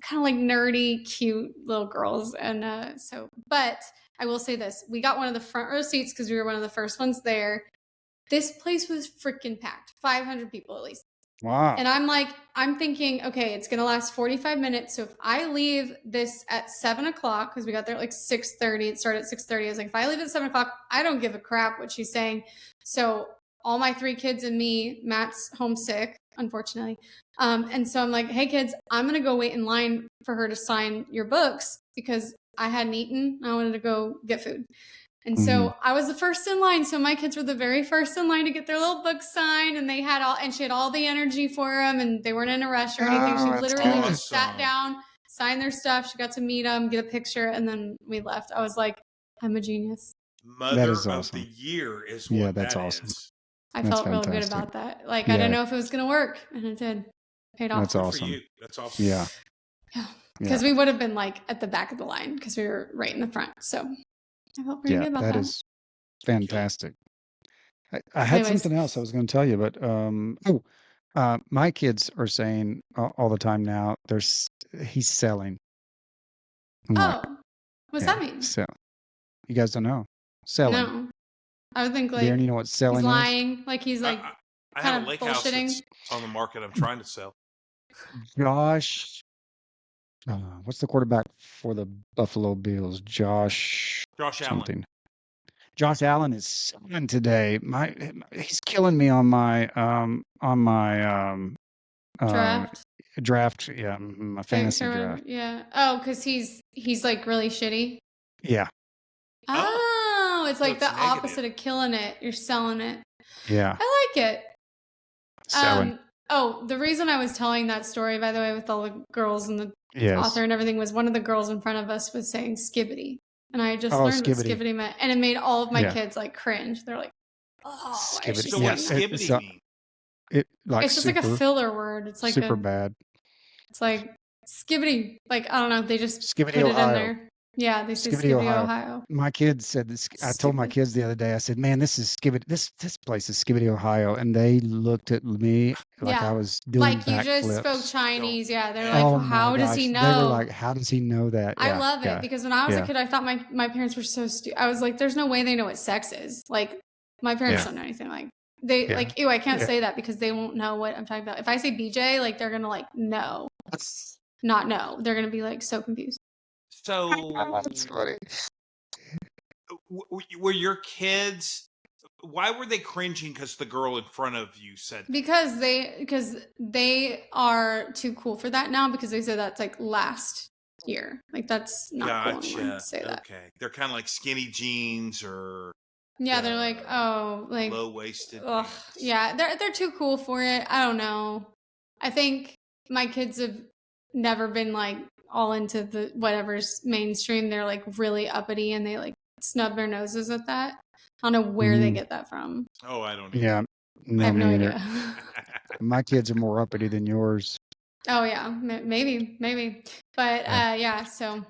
kind of like nerdy, cute little girls. And but I will say this, we got one of the front row seats because we were one of the first ones there. This place was freaking packed, 500 people at least. Wow. And I'm thinking, okay, it's gonna last 45 minutes. So if I leave this at 7:00, because we got there at like 6:30, it started at 6:30. I was like, if I leave at 7:00, I don't give a crap what she's saying. So all my 3 kids and me, Matt's homesick, unfortunately. And so I'm like, hey kids, I'm gonna go wait in line for her to sign your books because I hadn't eaten. I wanted to go get food. And so I was the first in line. So my kids were the very first in line to get their little books signed, and she had all the energy for them, and they weren't in a rush or anything. She Oh, that's literally good. just sat Awesome. down, signed their stuff. She got to meet them, get a picture, and then we left. I was like, I'm a genius. That Mother is of the awesome. Year is Yeah, what that's that awesome. is. I That's felt real good fantastic. about that. Like, I Yeah, didn't know if it was going to work, and it did. Paid off. that's Good for awesome. you. That's awesome. Yeah, Yeah. yeah, Because we would have been like at the back of the line because we were right in the front. So I felt pretty yeah. good about That that. is fantastic. I had Anyways, something else I was going to tell you, but my kids are saying all the time now. He's selling. I'm like, oh, what's yeah, that mean? sell. You guys don't know selling. No. I would think Darren, like you know what he's selling is? lying, like he's like I have a kind of lake house bullshitting. that's on the market. I'm trying to sell. Josh, what's the quarterback for the Buffalo Bills? Josh Josh Allen. something. Josh Allen is selling today. He's killing me on my Draft. draft. Yeah, my fantasy draft. Yeah. Oh, because he's like really shitty. Yeah, Oh, it's so like it's the opposite negative. of killing it. You're selling it. yeah, I like it. selling. Oh, the reason I was telling that story, by the way, with all the girls and the Yes. author and everything, was one of the girls in front of us was saying skibbity. And I just Oh, learned what skibbity. skibbity meant. And it made all of my Yeah. kids like cringe. They're like, oh, why is she Skibbity. So Yeah, what saying does that? skibbity mean? it like It's just like a super filler word. It's like super bad. it's like skibbity. Like, I don't know. They just Skibbity, put it in Ohio. there. Yeah, they say Skibbity, skibbity, Ohio. Ohio. My kids said this. I told my Stupid. kids the other day. I said, "Man, this is Skibbity. This place is Skibbity, Ohio," and they looked at me like I Yeah. was doing Like you just spoke backflips. Chinese. Yeah. They're Yeah. like, Oh well, my how does he gosh! They were know? like, "How does he know that?" I Yeah, love it yeah, because when I was a yeah, kid, I thought my parents were so stupid. I was like, there's no way they know what sex is. Like, my parents yeah, don't know anything. Like, they yeah. like, ew, I can't Yeah. say that because they won't know what I'm talking about. If I say BJ, like, they're gonna like know, not know. They're gonna be like so confused. So That's funny. were your kids? Why were they cringing? Because the girl in front of you said that? Because they are too cool for that now because they said that's like last year. Like that's not cool anymore Gotcha. to say that. Okay, they're kind of like skinny jeans or Yeah, they're like, oh, like low waisted. ugh, yeah, they're too cool for it. I don't know. I think my kids have never been like all into the whatever's mainstream. They're like really uppity and they like snub their noses at that. I don't know where they get that from. Oh, I don't either. Yeah, I no, have no me either. idea. My kids are more uppity than yours. Oh yeah, maybe. But yeah, so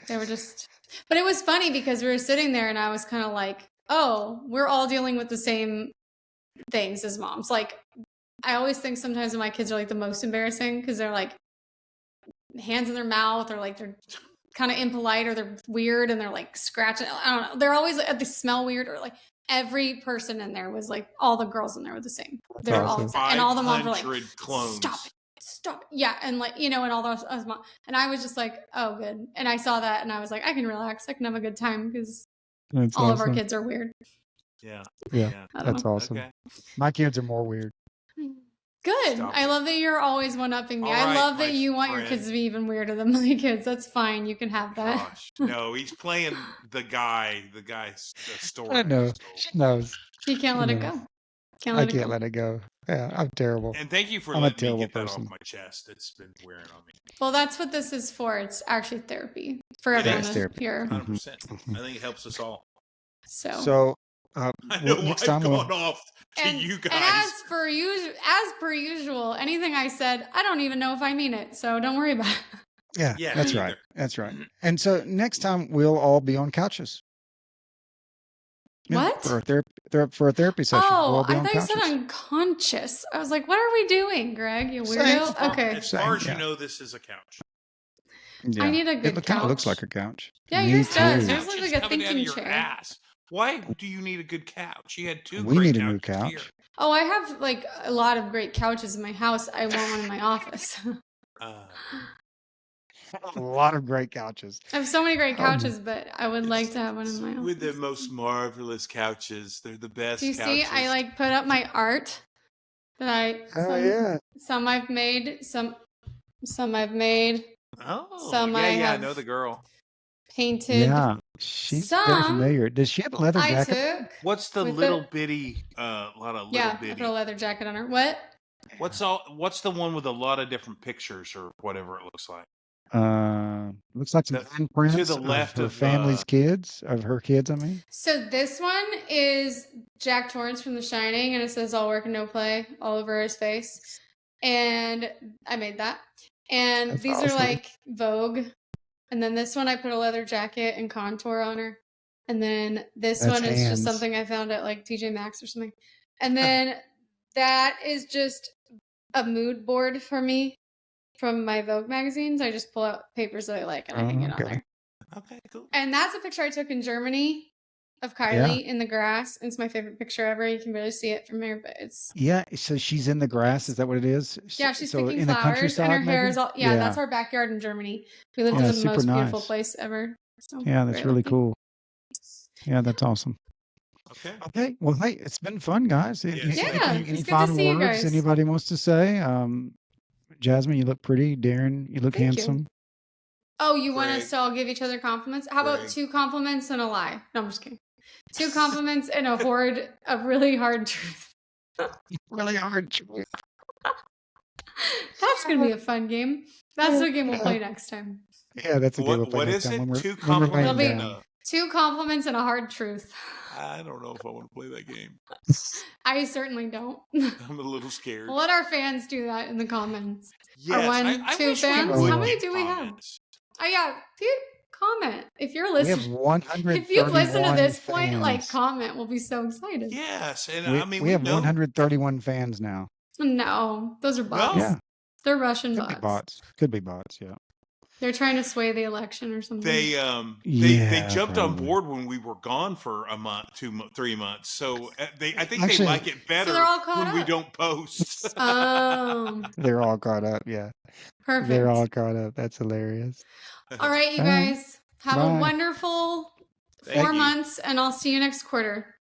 they were just. But it was funny because we were sitting there and I was kind of like, oh, we're all dealing with the same things as moms. Like I always think sometimes my kids are like the most embarrassing because they're like hands in their mouth, or like they're kind of impolite, or they're weird and they're like scratching. I don't know. They're always they smell weird, or like every person in there was like, all the girls in there were the same. They're all awesome. exact, and all the moms were like, 500 clones. stop it. Yeah, and like, and all those and I was just like, oh, good. And I saw that and I was like, I can relax, I can have a good time, because That's all of our awesome. kids are weird. Yeah. Yeah, I don't that's know. awesome. Okay. My kids are more weird. Good. Stop I it. love that you're always one-upping me. All I right, love my that you want your friend. kids to be even weirder than my kids. That's fine. You can have that. Gosh, no, he's playing the guy's story. I know. She knows. You can't let it go. Can't I let it can't go. let it go. Yeah, I'm terrible. And thank you for I'm a letting me terrible get that person. off my chest. It's been wearing on me. Well, that's what this is for. It's actually therapy for It everyone is. to Therapy. hear. 100%. I think it helps us all. So, I know next I've time we'll, gone off to you guys. And as per usual, anything I said, I don't even know if I mean it. So don't worry about it. yeah, Yeah, that's me right. either. That's right. And so next time we'll all be on couches. Yeah, What? for a therapy session. We'll all Oh, be I on thought you said couches. unconscious. I was like, what are we doing, Greg? You Same. weirdo. Okay. As far as Yeah. you know, this is a couch. Yeah. I need a good It kind of looks couch. like a couch. Yeah, Me yours too. does. Yours Couch looks is like a coming out of thinking your chair. ass. Why do you need a good couch? You had two We great need a new couches here. couch. Oh, I have like a lot of great couches in my house. I want one in my office. A lot of great couches. I have so many great Um, couches, but I would like to have one in my office. With the most marvelous couches. They're the best Do you couches. see? I like put up my art that Oh yeah. some I've made, some I've made, Oh, some I I have know the girl. painted. Yeah. She's very Some familiar. Does she have a leather I jacket? took. What's the With little the- bitty, lot of little Yeah, I bitty? put a leather jacket on her. What? What's the one with a lot of different pictures or whatever it looks like? Looks like some handprints to the left of her of, family's kids, of her kids, I mean. So this one is Jack Torrance from The Shining, and it says "all work and no play" all over his face. And I made that. And That's these awesome. are like Vogue. And then this one I put a leather jacket and contour on her. And then this That's one is just hands. something I found at like TJ Maxx or something. And then that is just a mood board for me from my Vogue magazines. I just pull out papers that I like and I hang it on there. Okay, cool. And that's a picture I took in Germany of Kylie in the grass. It's my favorite picture ever. You can barely see it from here, but it's Yeah, so she's in the grass. Is that what it is? yeah. She's so picking in the flowers, countryside, and her hair maybe? is all That's our backyard in Germany. We lived Yeah, in the super most beautiful nice. place ever. So Yeah, that's very really lucky. cool. Yeah, that's awesome. Okay. Okay. Well, hey, it's been fun, guys. Yes. Yeah, Any it's good to final see you words guys. anybody wants to say? Jasmine, you look pretty. Darren, you look Thank you. handsome. Oh, you want Greg. us to all give each other compliments? How about Greg. 2 compliments and a lie? No, I'm just kidding. 2 compliments and a really hard truth. Really hard. That's gonna be a fun game. That's the game we'll play next time. Yeah, that's a game we'll play What next is time it? when we're 2 when we're laying compliments It'll and be- down. 2 compliments and a hard truth. I don't know if I want to play that game. I certainly don't. I'm a little scared. We'll let our fans do that in the comments. Yes, Our I 2 wish we fans. would How many get do we have? comments. Oh yeah, comment if you're We have listening. 131 If you've listened to this point, fans. like comment. We'll be so excited. Yes, and we, I mean we have know. 131 fans now. No, those are bots. No. Yeah, They're Russian could be bots. bots. Could be bots. Yeah. They're trying to sway the election or something. They Yeah, jumped on probably. board when we were gone for a month, 3 months. So I think Actually- they like it better they're all caught when we up. don't post. Oh, They're all caught up. Yeah, perfect. they're all caught up. That's hilarious. All right, you All right. guys. Have Bye. a wonderful Thank 4 you. months, and I'll see you next quarter.